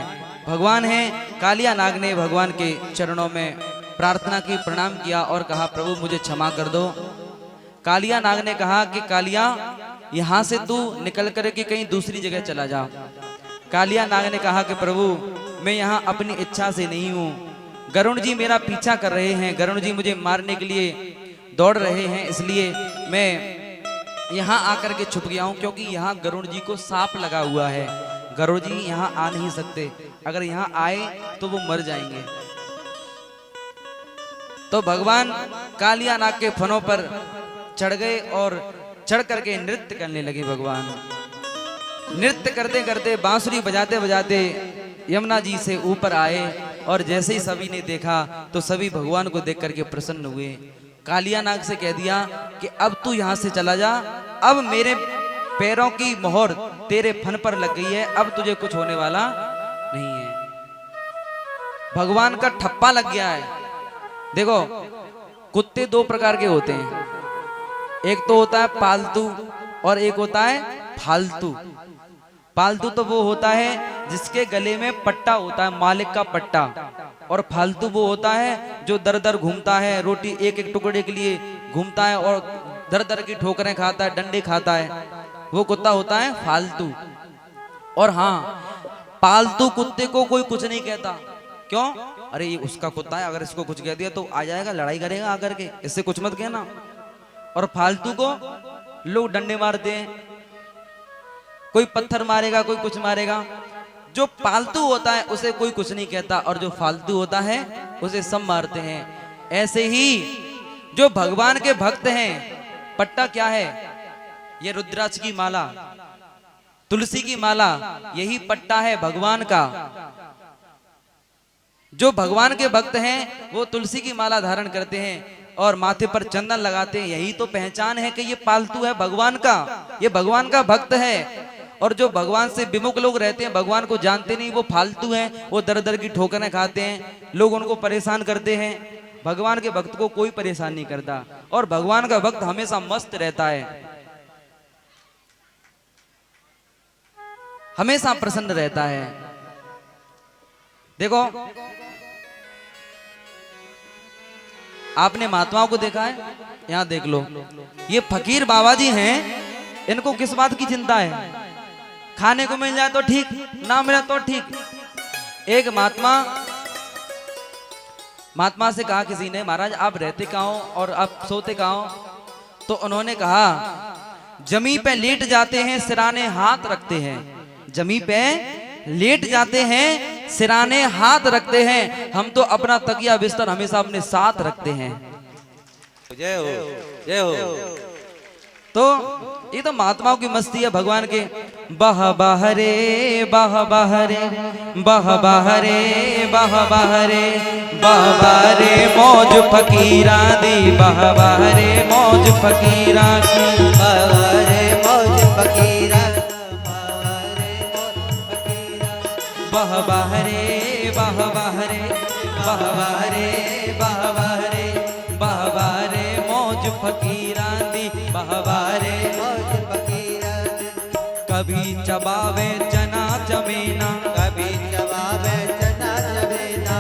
भगवान है। कालिया नाग ने भगवान के चरणों में प्रार्थना की, प्रणाम किया और कहा प्रभु मुझे क्षमा कर दो। कालिया नाग ने कहा कि कालिया यहाँ से तू निकल कर के कहीं दूसरी जगह चला जा। कालिया नाग ने कहा कि प्रभु मैं यहाँ अपनी इच्छा से नहीं हूँ, गरुण जी मेरा पीछा कर रहे हैं, गरुण जी मुझे मारने के लिए दौड़ रहे हैं, इसलिए मैं यहाँ आकर के छुप गया हूँ। क्योंकि यहाँ गरुण जी को सांप लगा हुआ है, गरुड़ जी यहाँ आ नहीं सकते, अगर यहाँ आए तो वो मर जाएंगे। तो भगवान कालिया नाग के फनों पर चढ़ गए और चढ़ करके नृत्य करने लगे। भगवान नृत्य करते करते, बांसुरी बजाते बजाते यमुना जी से ऊपर आए और जैसे ही सभी ने देखा तो सभी भगवान को देख करके प्रसन्न हुए। कालिया नाग से कह दिया कि अब तू यहाँ से चला जा, अब मेरे पैरों की मोहर तेरे फन पर लग गई है, अब तुझे कुछ होने वाला नहीं है। भगवान का ठप्पा लग गया है। देखो कुत्ते दो प्रकार के होते हैं, एक तो होता है पालतू और एक होता है फालतू। पालतू तो वो होता है जिसके गले में पट्टा होता है, मालिक का पट्टा, और फालतू वो होता है जो दर दर घूमता है, रोटी एक एक टुकड़े के लिए घूमता है और दर दर की ठोकरें खाता है, डंडे खाता है, वो कुत्ता होता है फालतू। और हाँ, पालतू कुत्ते को कोई कुछ नहीं कहता। क्यों? अरे ये उसका कुत्ता है, अगर इसको कुछ कह दिया तो आ जाएगा, लड़ाई करेगा आकर के, इससे कुछ मत कहना। और फालतू को लोग डंडे मारते हैं, कोई पत्थर मारेगा, कोई कुछ मारेगा। जो पालतू होता है उसे कोई कुछ नहीं कहता और जो फालतू होता है उसे सब मारते हैं। ऐसे ही जो भगवान के भक्त हैं, पट्टा क्या है? ये रुद्राक्ष की माला, तुलसी की माला, यही पट्टा है भगवान का। जो भगवान के भक्त हैं वो तुलसी की माला धारण करते हैं और माथे पर चंदन लगाते हैं, यही तो पहचान है कि ये पालतू है भगवान का, ये भगवान का भक्त है। और जो भगवान से विमुख लोग रहते हैं, भगवान को जानते नहीं, वो फालतू हैं, वो दर दर की ठोकरें खाते हैं, लोग उनको परेशान करते हैं। भगवान के भक्त को कोई परेशान नहीं करता और भगवान का भक्त हमेशा मस्त रहता है, हमेशा प्रसन्न रहता है। देखो आपने महात्माओं को देखा है, यहां देख लो, ये फकीर बाबा जी हैं, इनको किस बात की चिंता है? खाने को मिल जाए तो ठीक, ना मिले तो ठीक। एक महात्मा से कहा किसी ने, महाराज आप रहते कहाँ हो और आप सोते कहाँ हो? तो उन्होंने कहा जमी पे लेट जाते हैं, सिराने हाथ रखते हैं। जमी पे लेट जाते हैं, सिराने हाथ रखते हैं, हम तो अपना तकिया बिस्तर हमेशा अपने साथ रखते हैं।
जय हो, जय हो।
तो ये तो महात्माओं की मस्ती है भगवान के। बह बहरे बह बहरे बह बहरे बह बहरे बह बहरे मौज फकीरा दी, बह बहरे मौज फकीरा की,
बहरे मौज फकीरा,
बह बहरे बह बहरे बह बहरे बह बहरे बह बहरे मौज फकीरा दी, बह बहरे
मौज फकीरा।
कभी चबावे चना चमेना,
कभी चबावे चना चबेना।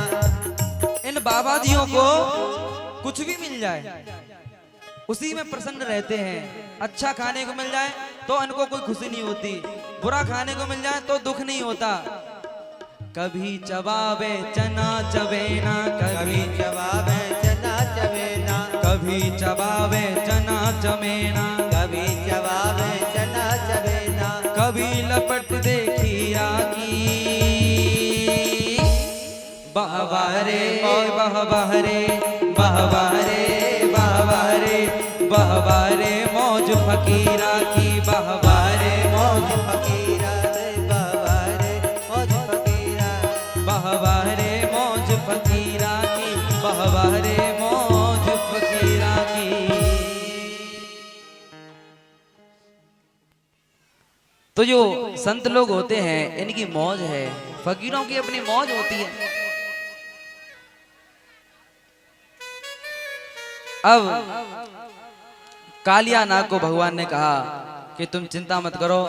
इन बाबा जियों को कुछ भी मिल जाए उसी में प्रसन्न रहते हैं। अच्छा खाने को मिल जाए तो इनको कोई खुशी नहीं होती, बुरा खाने को मिल जाए तो दुख नहीं होता। कभी चबावे चना चबेना,
कभी चबावे चना चबेना,
कभी चबावे चना चमेना,
कभी चबावे चना चबेना।
कभी लपट दे खीरा की, बहबारे बहबारे बहबारे बहबारे बहबारे मौज फकीरा की, बहबारे
मौज फकीरा रे, बहरे मौज फकीरा।
बहबारे मौज फकीरा की, बहबारे तो जो संत लोग होते हैं इनकी मौज है, फकीरों की अपनी मौज होती है। अब कालिया नाग को भगवान ने कहा कि तुम चिंता मत करो,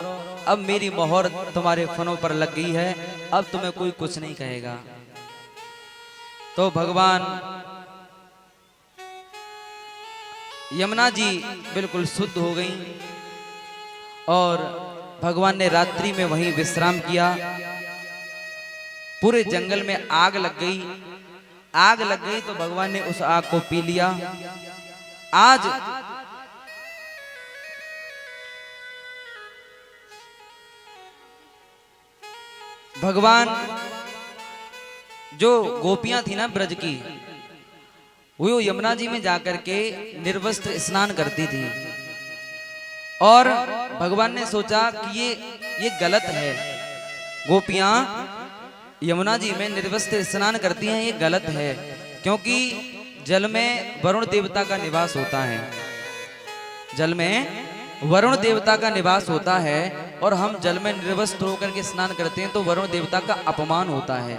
अब मेरी मोहर तुम्हारे फनों पर लग गई है, अब तुम्हें कोई कुछ नहीं कहेगा। तो भगवान यमुना जी बिल्कुल शुद्ध हो गई और भगवान ने रात्रि में वहीं विश्राम किया। पूरे जंगल में आग लग गई, आग लग गई तो भगवान ने उस आग को पी लिया। आज भगवान जो गोपियां थी ना ब्रज की, वो यमुना जी में जाकर के निर्वस्त्र स्नान करती थी और भगवान ने सोचा कि ये गलत है। गोपियां यमुना जी में निर्वस्त्र स्नान करती हैं, ये गलत है, क्योंकि जल में वरुण देवता का निवास होता है। जल में वरुण देवता का निवास होता है और हम जल में निर्वस्त्र होकर के स्नान करते हैं तो वरुण देवता का अपमान होता है।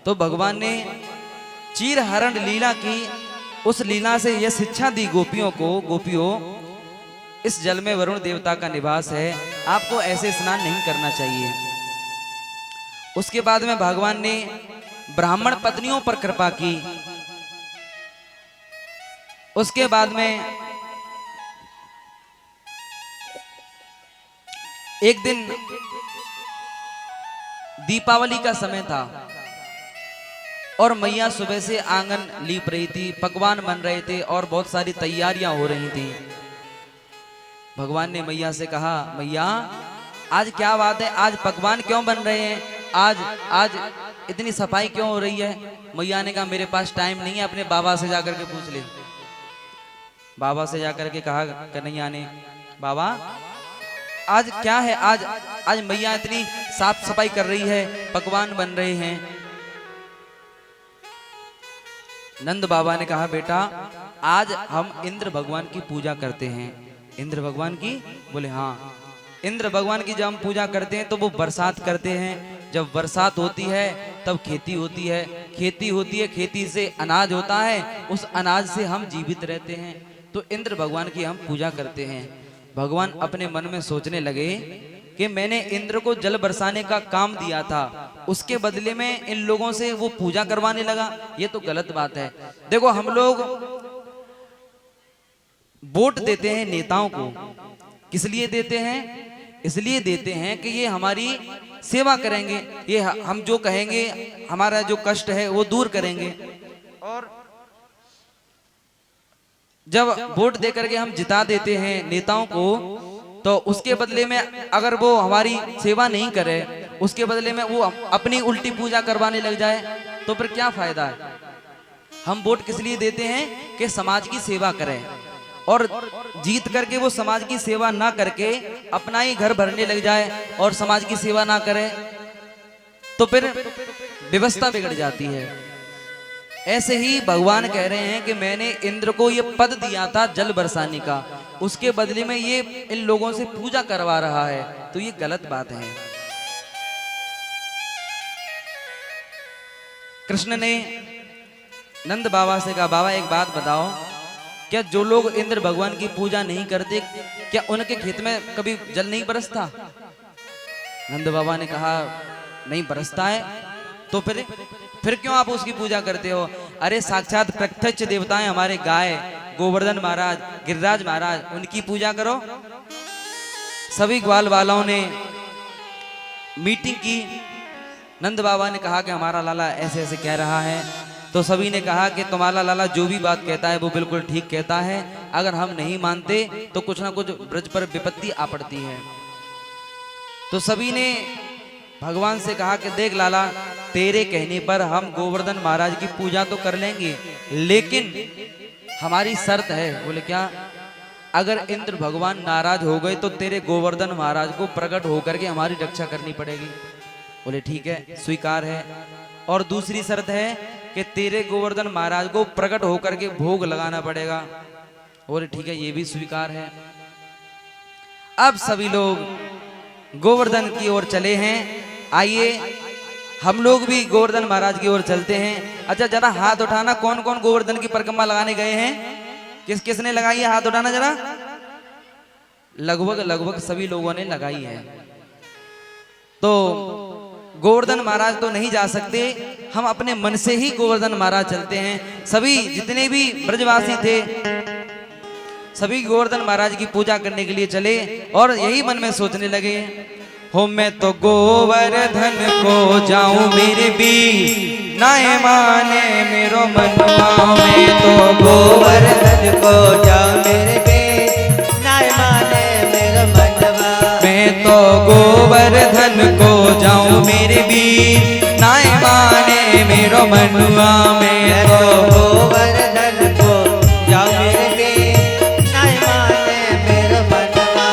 तो भगवान ने चीर हरण लीला की, उस लीला से यह शिक्षा दी गोपियों को, गोपियों इस जल में वरुण देवता का निवास है, आपको ऐसे स्नान नहीं करना चाहिए। उसके बाद में भगवान ने ब्राह्मण पत्नियों पर कृपा की। उसके बाद में एक दिन दीपावली का समय था और मैया सुबह से आंगन लीप रही थी, पकवान बन रहे थे और बहुत सारी तैयारियां हो रही थी। भगवान ने मैया से कहा, मैया आज क्या बात है, आज पकवान क्यों बन रहे हैं, आज इतनी सफाई क्यों हो रही है। मैया ने कहा मेरे पास टाइम नहीं है, अपने बाबा से जाकर के पूछ ले। बाबा से जाकर के कहा कन्हैया ने, बाबा आज क्या है, आज मैया इतनी साफ सफाई कर रही है, पकवान बन रहे हैं। नंद बाबा ने कहा बेटा आज हम इंद्र भगवान की पूजा करते हैं। इंद्र भगवान की? बोले हाँ। इंद्र भगवान की जब हम पूजा करते हैं तो वो बरसात करते हैं, जब बरसात होती है तब खेती होती है, खेती होती है, खेती से अनाज होता है, उस अनाज से हम जीवित रहते हैं। तो इंद्र भगवान की हम पूजा करते हैं। भगवान अपने मन में सोचने लगे कि मैंने इंद्र को जल बरसाने का काम दिया था, उसके बदले में इन लोगों से वो पूजा करवाने लगा, ये तो गलत बात है। देखो हम लोग वोट देते हैं नेताओं को, किस लिए देते हैं? इसलिए देते हैं कि ये हमारी सेवा करेंगे, ये हम जो कहेंगे हमारा जो कष्ट है वो दूर करेंगे। और जब वोट देकर के हम जिता देते हैं नेताओं को, तो उसके बदले में अगर वो हमारी सेवा नहीं करे, उसके बदले में वो अपनी उल्टी पूजा करवाने लग जाए, तो फिर क्या फायदा है। हम वोट किस लिए देते हैं कि समाज की सेवा करें, और जीत करके वो समाज की सेवा ना करके अपना ही घर भरने लग जाए और समाज की सेवा ना करे, तो फिर व्यवस्था बिगड़ जाती है। ऐसे ही भगवान कह रहे हैं कि मैंने इंद्र को ये पद दिया था जल बरसाने का, उसके बदले में ये इन लोगों से पूजा करवा रहा है, तो ये गलत बात है। कृष्ण ने नंद बाबा से कहा, बाबा एक बात बताओ, क्या जो लोग इंद्र भगवान की पूजा नहीं करते, क्या उनके खेत में कभी जल नहीं बरसता? नंद बाबा ने कहा नहीं बरसता है। तो फिर क्यों आप उसकी पूजा करते हो? अरे साक्षात प्रत्यक्ष देवताएं हमारे गाय गोवर्धन महाराज, गिरिराज महाराज, उनकी पूजा करो। सभी ग्वाल वालों ने मीटिंग की। नंद बाबा ने कहा कि हमारा लाला ऐसे ऐसे कह रहा है, तो सभी ने कहा कि तुम्हारा लाला जो भी बात कहता है वो बिल्कुल ठीक कहता है, अगर हम नहीं मानते तो कुछ ना कुछ ब्रज पर विपत्ति आ पड़ती है। तो सभी ने भगवान से कहा कि देख लाला, तेरे कहने पर हम गोवर्धन महाराज की पूजा तो कर लेंगे, लेकिन हमारी शर्त है। बोले क्या? अगर इंद्र भगवान नाराज हो गए तो तेरे गोवर्धन महाराज को प्रकट होकर के हमारी रक्षा करनी पड़ेगी। बोले ठीक है, स्वीकार है। और दूसरी शर्त है कि तेरे गोवर्धन महाराज को प्रकट होकर के भोग लगाना पड़ेगा। बोले ठीक है, ये भी स्वीकार है। अब सभी लोग गोवर्धन की ओर चले हैं। आइए हम लोग भी गोवर्धन महाराज की ओर चलते हैं। अच्छा जरा हाथ उठाना, कौन कौन गोवर्धन की परिक्रमा लगाने गए हैं? किस किसने लगाई है? हाथ उठाना जरा। लगभग लगभग सभी लोगों ने लगाई है। तो गोवर्धन महाराज तो नहीं जा सकते, हम अपने मन से ही गोवर्धन महाराज चलते हैं। सभी जितने भी ब्रजवासी थे सभी गोवर्धन महाराज की पूजा करने के लिए चले और यही मन में सोचने लगे, हो मैं तो गोवर्धन को जाऊं मेरे भी नाय माने मेरो मनवा। मैं तो
गोवर्धन को जाऊं मेरे भी नाय माने मेरो मनवा।
मैं तो गोवर्धन को जाऊं मेरे भी नाय माने मेरो मनवा। मैं तो
गोवर्धन को जाऊं मेरे भी नाय माने मेरो मनवा।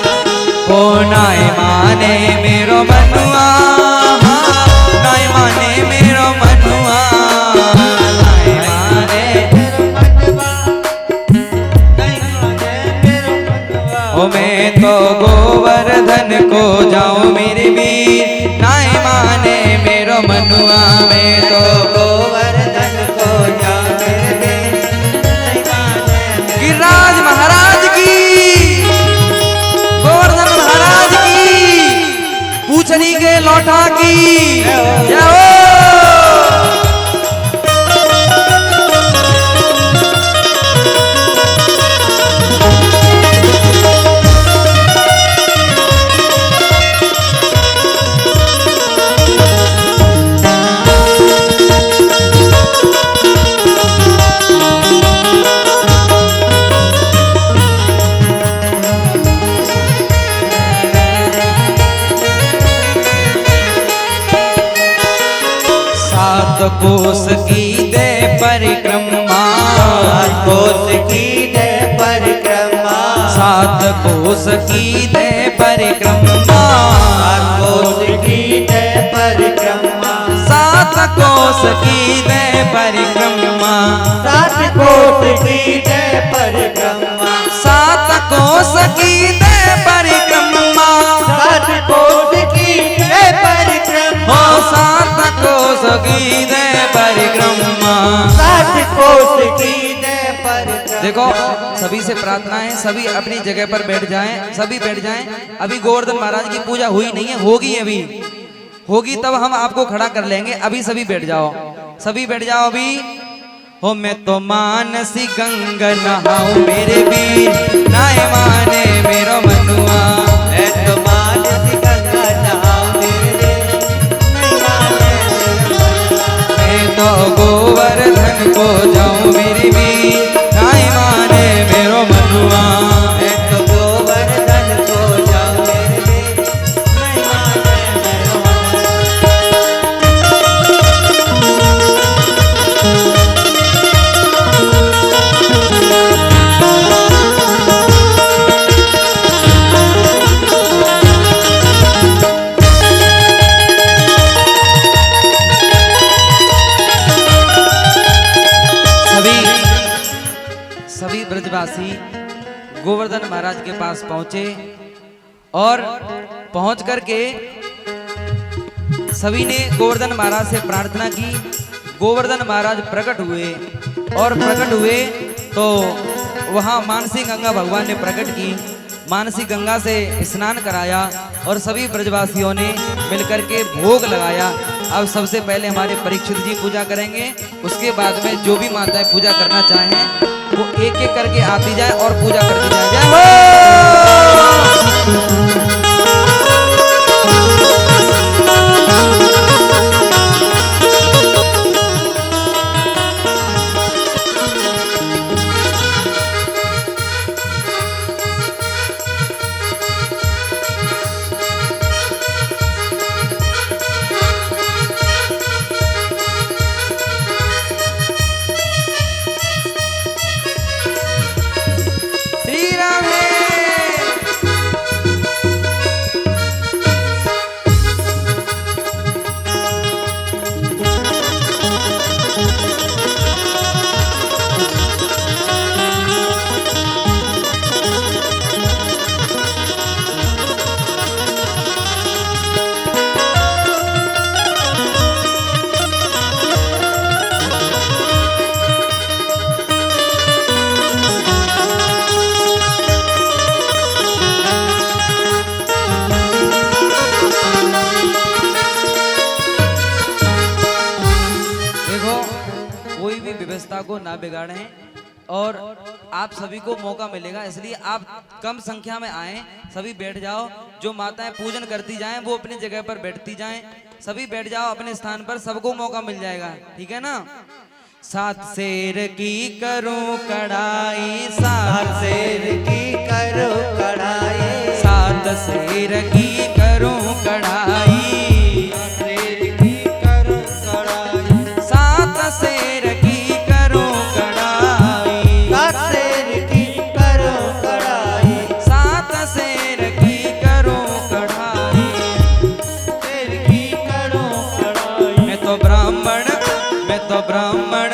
ओ नाय माने मेरो मनवा, नाय माने मेरो मनवा, नाय माने
मेरो मनवा, नाय माने मेरो मनवा।
ओ मैं तो गोवर्धन को जाऊं मेरे वीर नाय माने मेरो मनवा। मैं तो
गोवर्धन को जाऊं मेरे भी नाय माने।
गिरिराज महाराज की, गोवर्धन महाराज की, पूछनी के लौटा की जय हो। कोस की दे परिक्रमा,
कोस की दे परिक्रमा।
सात कोस की दे परिक्रमा,
कोस की दे परिक्रमा।
सात कोस की दे परिक्रमा।
सात कोस की दे परिक्रमा।
सात कोस की दे परिक्रमा।
सात कोस की दे परिक्रमा।
हो सात कोस की दे परिक्रमा।
सात कोस की दे परिक्रमा।
देखो सभी से प्रार्थना है, सभी अपनी जगह पर बैठ जाएं, सभी बैठ जाएं। अभी गोवर्धन महाराज की पूजा हुई नहीं है, होगी अभी होगी तब हम आपको खड़ा कर लेंगे। अभी सभी बैठ जाओ, सभी बैठ जाओ अभी। हो मैं तो मानसी गंगा नहाऊं मेरे वीर नाय माने मेरो मनवा।
मैं तो मानसी गंगा नहाऊं मेरे नाय माने मेरो मनवा।
मैं तो गोवर्धन को जाऊं मेरी वीर नाय माने मेरो मनवा।
मैं तो गोवर्धन को जाऊं मेरे भी नाय माने मेरो मनवा।
सभी ब्रजवासी गोवर्धन महाराज के पास पहुंचे और पहुंच करके सभी ने गोवर्धन महाराज से प्रार्थना की। गोवर्धन महाराज प्रकट हुए और प्रकट हुए तो वहां मानसी गंगा भगवान ने प्रकट की। मानसी गंगा से स्नान कराया और सभी ब्रजवासियों ने मिलकर के भोग लगाया। अब सबसे पहले हमारे परीक्षित जी पूजा करेंगे, उसके बाद में जो भी माताएं पूजा करना चाहें वो एक एक करके आती जाए और पूजा करती जाए। जय हो। श्री राम है। को ना बिगाड़ें और आप सभी को मौका मिलेगा, इसलिए आप कम संख्या में आए, सभी बैठ जाओ। जो माताएं पूजन करती जाएं वो अपनी जगह पर बैठती जाएं, सभी बैठ जाओ अपने स्थान पर, सबको मौका मिल जाएगा, ठीक है ना। सात शेर की करूं कढ़ाई, सात शेर की
करो कढ़ाई,
सात शेर की करूं कढ़ाई,
शेर की करो कढ़ाई,
सात शेर की करूं कढ़ाई,
सात शेर की करो कढ़ाई,
सात शेर की करूं कढ़ाई।
शेर की करो कढ़ाई।
मैं तो ब्राह्मण, मैं तो ब्राह्मण,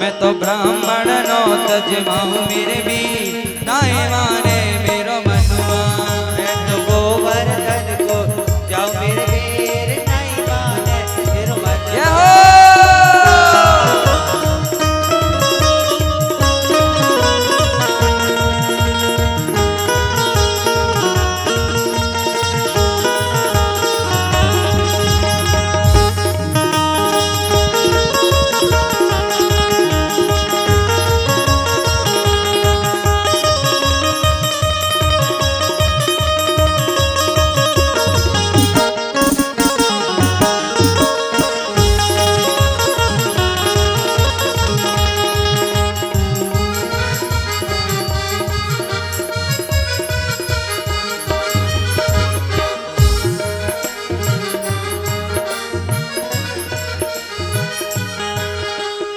मैं तो ब्राह्मण नो तजमाऊं मेरे भी नाय माने मेरो मनुआ।
मैं तो गोवर्धन को जाऊं मेरे वीर, नहीं माने मेरो मन।
ये हो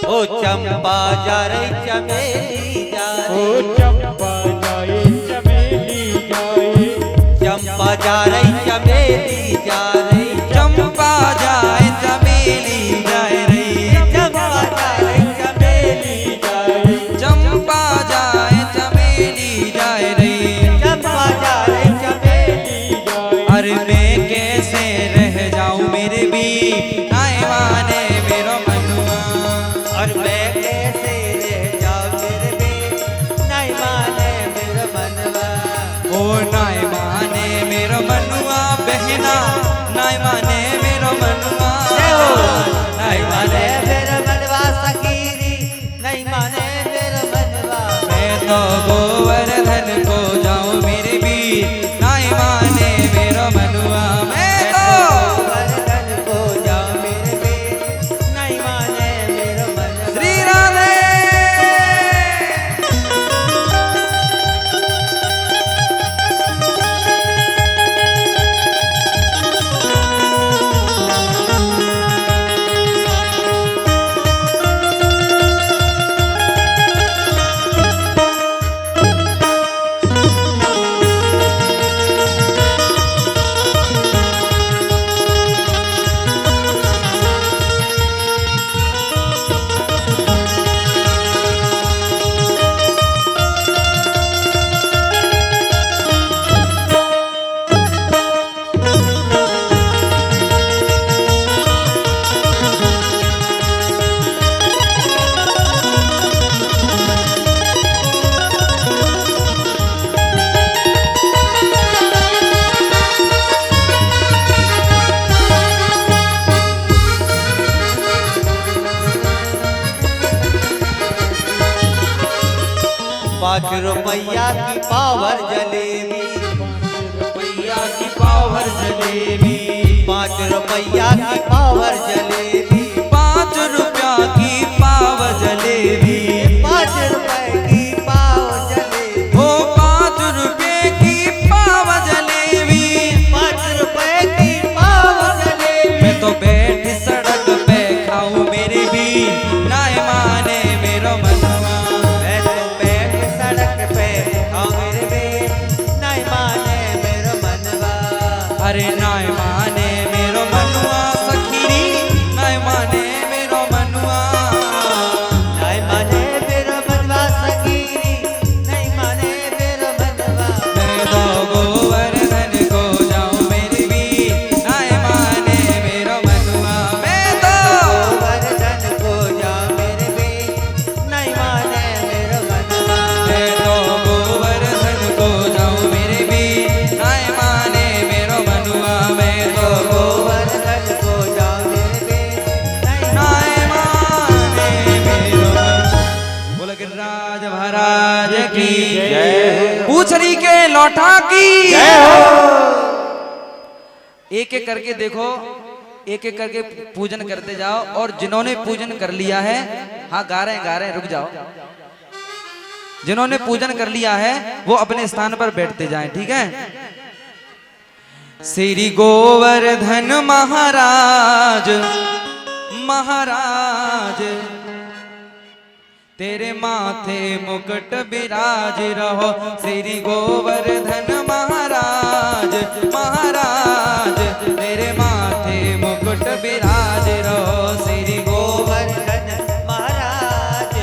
ओ चंपा जा रही चमेली जा
ओ
रही,
चंपा जाए चमेली जाए,
चंपा जा रही चमेली जा रही,
चंपा जाए चमेली जाए रही,
चंपा जा रही चमेली जा रही,
चंपा जाए चमेली जाए रही।
चंपा जा रही चमेली
जाए,
अरे मैं कैसे रह जाऊं मेरे भी नाय माने मेरो मनुआ।
और मैं कैसे रह जाऊं मेरे भी, नहीं माने मेरा मनवा।
ओ नाय माने मेरो मनुआ बहना, नाय माने मेरो मनुआ, नाय माने।
मेरा मनवा सकीरी, नहीं माने मेरा मनवा।
मैं तो गोवर्धन को जाऊं मेरे भी नाय माने मेरो मनुआ। मैं तो
गोवर्धन को जाऊं मेरे भी, नहीं माने मेरा मनवा।
श्री राधे।
पाँच रुपया की पावर जलेबी,
रुपया की पावर जलेबी,
5 रुपया की पावर जलेबी,
5 रुपया की पाव जलेबी।
5 रुपए की पाव जलेबी,
ओ 5 रुपए की पाव जलेबी।
5 रुपए की पाव जलेबी।
मैं तो बैठ सड़क पे खाऊं मेरे भी नाय माने मेरो मनवा।
मैं तो बैठ सड़क पे खाऊं मेरे भी, नहीं माने मेरा मनवा।
अरे नाय माने मेरो मनवा सखीरी, नाय माने मेरो मनवा।
नहीं
गिरिराज महाराज की
जय हो।
पूछरी के लौटा की
जय हो।
एक एक करके देखो, एक एक करके पूजन करते जाओ। और जिन्होंने पूजन कर लिया है, हाँ गा रहे हैं, रुक जाओ। जिन्होंने पूजन कर लिया है वो अपने स्थान पर बैठते जाएं, ठीक है। श्री गोवर्धन महाराज महाराज तेरे माथे मुकुट विराज रहो। श्री गोवर्धन महाराज महाराज तेरे माथे मुकुट विराज रहो। श्री
गोवर्धन महाराज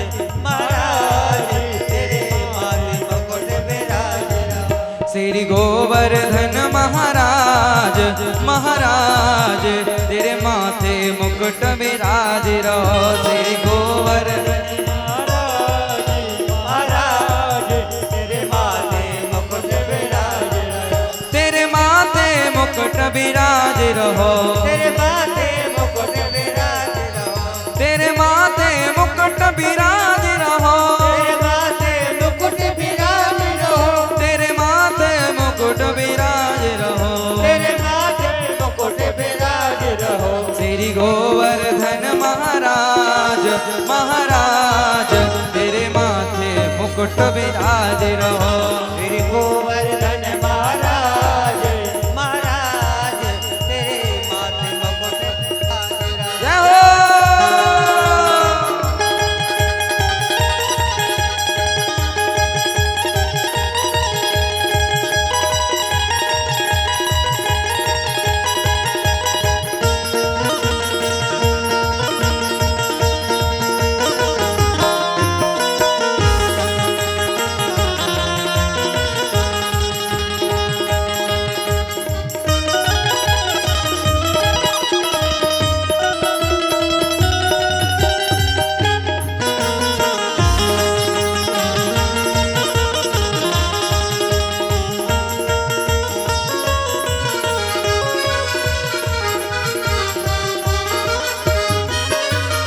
महाराज तेरे माथे मुकुट विराज रहो।
श्री गोवर्धन महाराज महाराज तेरे माथे मुकुट विराज रहो। श्री गोवर्धन
महाराज तेरे माथे मुकुट विराज रहो।
तेरे माथे मुकुट विराज रहो।
तेरे माथे मुकुट विराज रहो।
तेरे माथे मुकुट विराज रहो।
तेरे माथे मुकुट विराज रहो।
तेरे माथे मुकुट विराज रहो।
तेरे माथे मुकुट विराज रहो।
श्री गोवर्धन महाराज महाराज तेरे माथे मुकुट विराज रहो।
श्री गोवर्धन महाराज महाराज तेरे माथे मुकुट विराज रहो।
जय हो।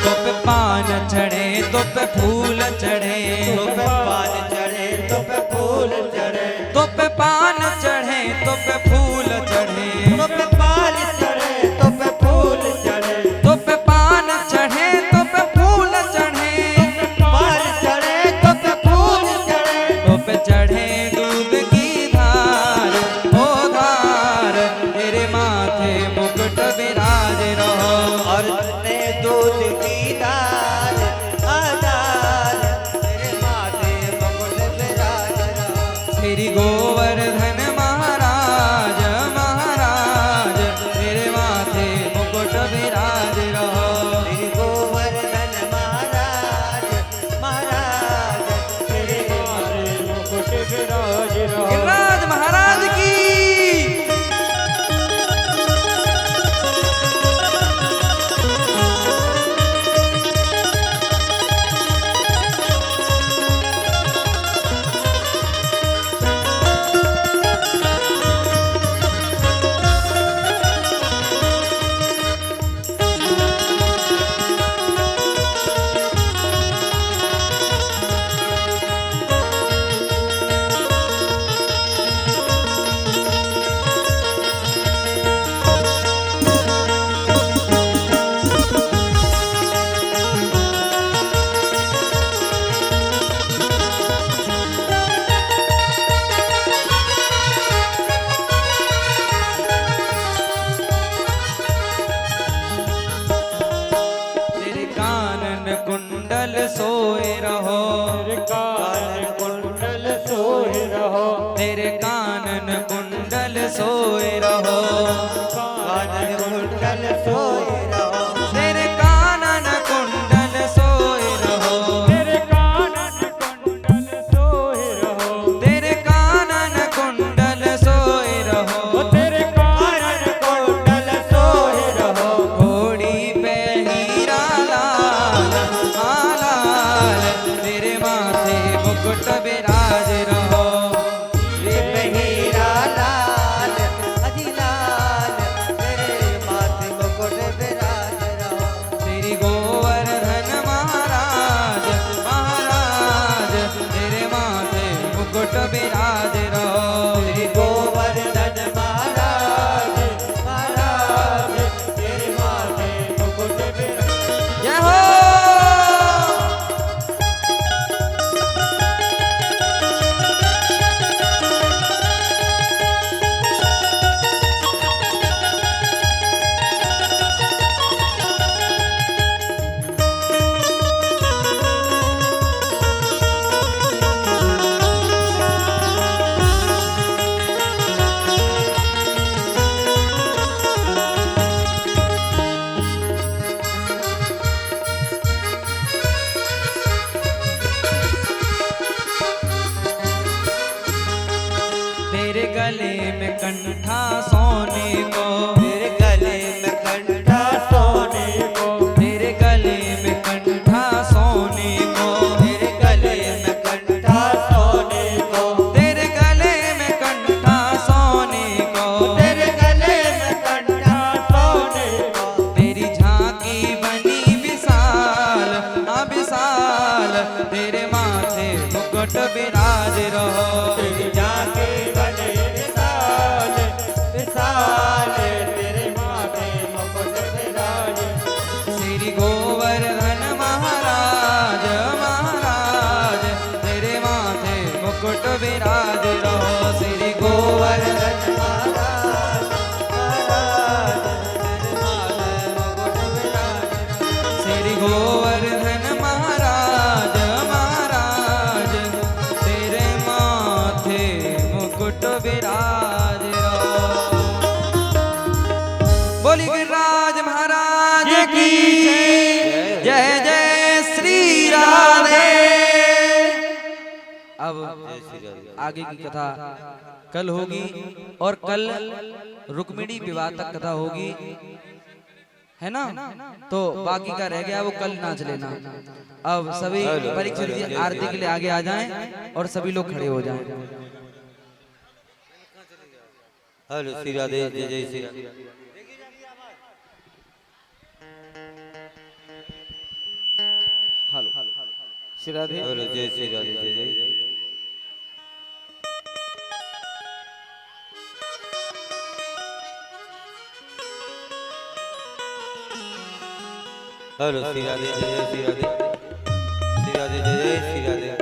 तो पे पान चढ़े तो पे फूल चढ़े।
तो पे पान चढ़े तो पे फूल चढ़े।
तो पे पान चढ़े तो पे फूल चढ़े।
तो पे पान चढ़े तो पे फूल चढ़े।
तो पे पान चढ़े तो पे फूल चढ़े।
पान चढ़े तो पे फूल चढ़े।
तो पे चढ़े दूध की धार ओ धार तेरे माथे मुकुट विराज रहो।
और ने दूध की दाल आधार तेरे माथे मुकुट विराज रहो।
श्री गोवर्धन महाराज महाराज तेरे माथे मुकुट विराज रहो।
श्री गोवर्धन महाराज महाराज तेरे माथे
मुकुट विराज रहो।
गिरिराज महाराज की तेरे कानन कुंडल सोए रहो।
तेरे कान कुंडल सोए रहो।
तेरे कानन कुंडल सोए रहो।
कानन कुंडल सोए रहो।
तेरे कानन कुंडल सोए रहो।
तेरे कानन कुंडल सोए रहो।
तेरे कानन कुंडल सोए रहो।
तेरे कानन
कुंडल सोए रहो।
घोड़ी पे हीरा लाल लाल तेरे माथे मुकुट विराज रहो।
रे हीरा लाल अजी लाल तेरे माथे मुकुट विराज रहो।
श्री गोवर्धन महाराज महाराज मुकुट विराज रहो।
श्री गोवर्धन महाराज महाराज तेरे माथे मुकुट विराज।
जय हो। तेरे गले में कंठा सोने को,
तेरे गले में कंठा सोने को,
तेरे गले में कंठा सोने को,
तेरे गले में कंठा सोने को,
तेरे गले में कंठा सोने को,
तेरे गले में कंठा सोने को।
तेरी झांकी बनी विशाल विशाल, तेरे माथे मुकुट विराज रहो।
तेरी झांकी बने विशाल विशाल, तेरे माथे मुकुट विराज।
श्री गोवर्धन महाराज महाराज तेरे माथे मुकुट विराज रहो। श्री गोवर्धन
गोवर्धन महाराज महाराज तेरे माथे मुकुट विराज।
श्री गोवर्धन महाराज महाराज तेरे माथे मुकुट विराज रहो। बोली गिरिराज महाराज की जय जय श्री राधे। अब आगे की कथा कल होगी और कल रुक्मिणी विवाह तक कथा होगी, है ना। तो बाकी का रह गया वो कल नाच लेना। अब सभी परीक्षित जी आरती के लिए आगे आ जाएं और सभी लोग खड़े हो जाएं।
हेलो श्री राधे जय जय श्री राधे।
श्री राधे।
हेलो जय श्री राधे जय जय। हेलो श्री राधे जय जय श्री राधे। श्री राधे जय जय श्री राधे।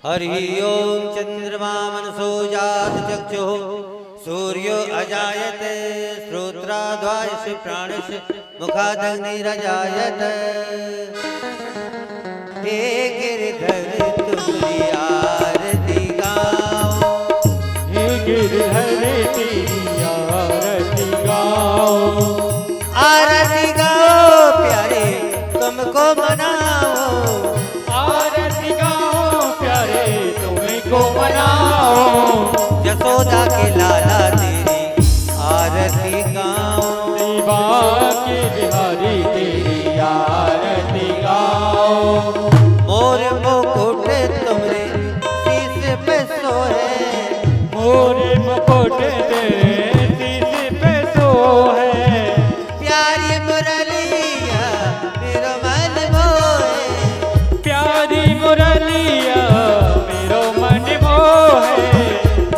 हरि ओम चंद्रमा मनसो जात चक्षुः सूर्यो अजायत श्रोत्राद्वायस प्राणश मुखादग्निरजायत। हे गिरधर तुम्हारी आरती गाओ,
हे गिरधर तेरी आरती गाओ।
आरती गाओ प्यारे तुमको मनाओ,
आरती गाओ प्यारे तुमको मनाओ।
यशोदा के लाला तेरी आरती गाओ।
देवा के बिहारी तेरी आरती गाओ।
मोर मुकुट तुमरे शीश पे सोहे,
मोर मुकुट तेरे शीश पे सोहे।
प्यारी मुरलिया मेरो मन मोहे,
प्यारी मुरलिया मेरो मन मोहे।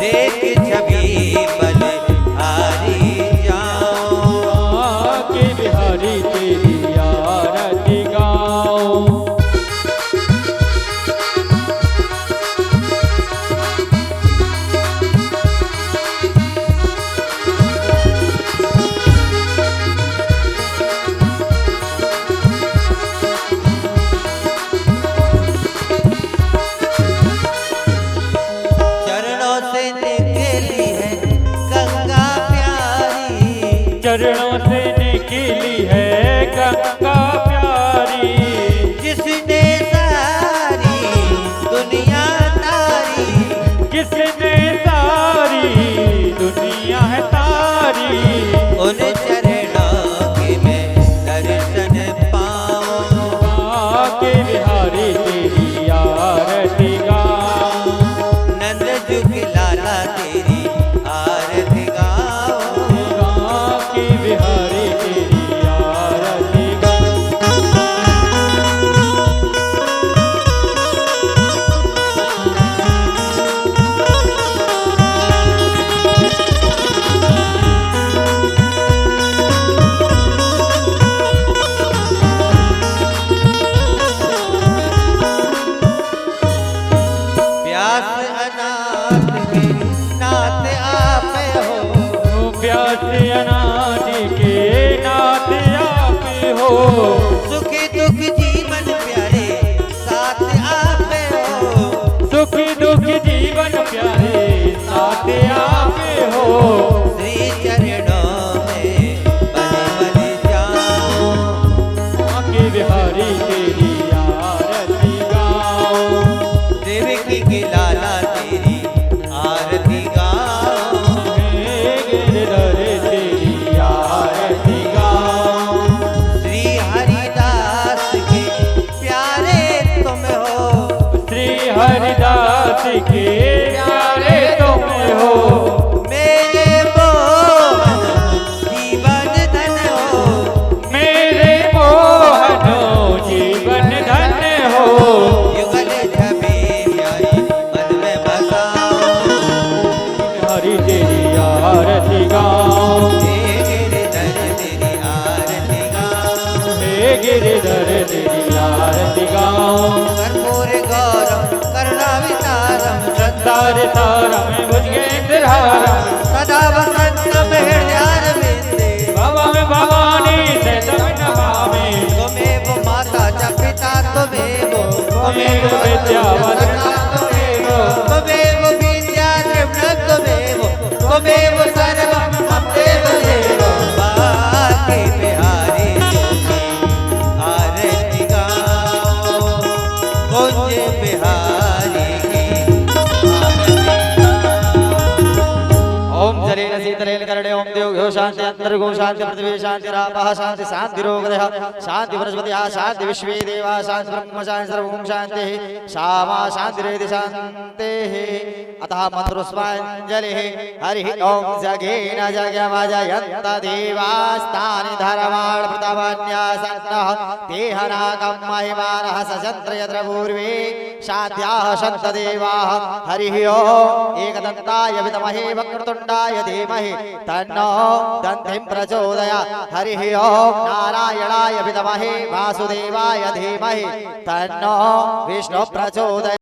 देख छवि बलिहारी जाओ।
के बिहारी तेरी आरती गाओ।
चरणों से निकली है गंगा प्यारी,
चरणों से निकली है गंगा प्यारी।
जिसने सारी दुनिया तारी,
किसने सारी दुनिया है तारी।
उन चरणों
से अनादि के नाथ आप हो।
सुखी दुख जीवन प्यारे साथ आप हो।
सुखी दुख जीवन प्यारे साथ आप हो।
श्री चरणों में बने जाओ।
बांके बिहारी तेरी आरती गाओ।
देवकी की लाला तेरी आरती गाओ।
हे गिरधर तेरी आरती गाओ।
श्री हरिदास के प्यारे तुम हो।
श्री हरिदास के प्यारे तुम हो।
मेरे मोहन जीवन धन हो।
मेरे मोहन जीवन धन हो।
युगल छवि आई मन में बसाओ।
हरि तेरी आरती गाओ।
हे गिरधर तेरी आरती गाओ।
हे गिरधर तेरी आरती गाओ।
कर्पूर गौरम करुणावितारम
तारे तारम भुजगेंद्रहारम।
सदा वसंतम हृदयारविंदे।
बाबा में भवानी से तब नमामि।
त्वमेव माता च पिता त्वमेव।
त्वमेव विद्यावदना त्वमेव।
त्वमेव विद्या द्रविणं त्वमेव। त्वमेव सर्वं मम देव देव। बांके बिहारी की आरती गाओ। कुंज बिहारी की
ओम जलेन शीतलेन करणे ओम देव घो शांति अंतर्गो शांति पृथ्वी शांति रापः शांति शांति रोगदः शांति वनस्पतिः शांति विश्वे देवाः शांति ब्रह्म शांति सर्वं शांतिः सामा शांतिरेति शान्तिः। अतः मंत्रोस्माञ्जलिः हरिः ओम जगेन जगमजयन्त देवास्तानि धर्माणि प्रतमन्यासन्नः तेहनाकं महिमानः सचन्द्र यत्र पूर्वे साध्याः सन्त देवाः। हरिः ओम एकदन्ताय विद्महे वक्रतुण्डाय धीमहि तन्नो दन्तिं प्रचोदयात्। हरिः ओम नारायणाय विद्महे वासुदेवाय धीमहि तन्नो विष्णु प्रचोदयात्।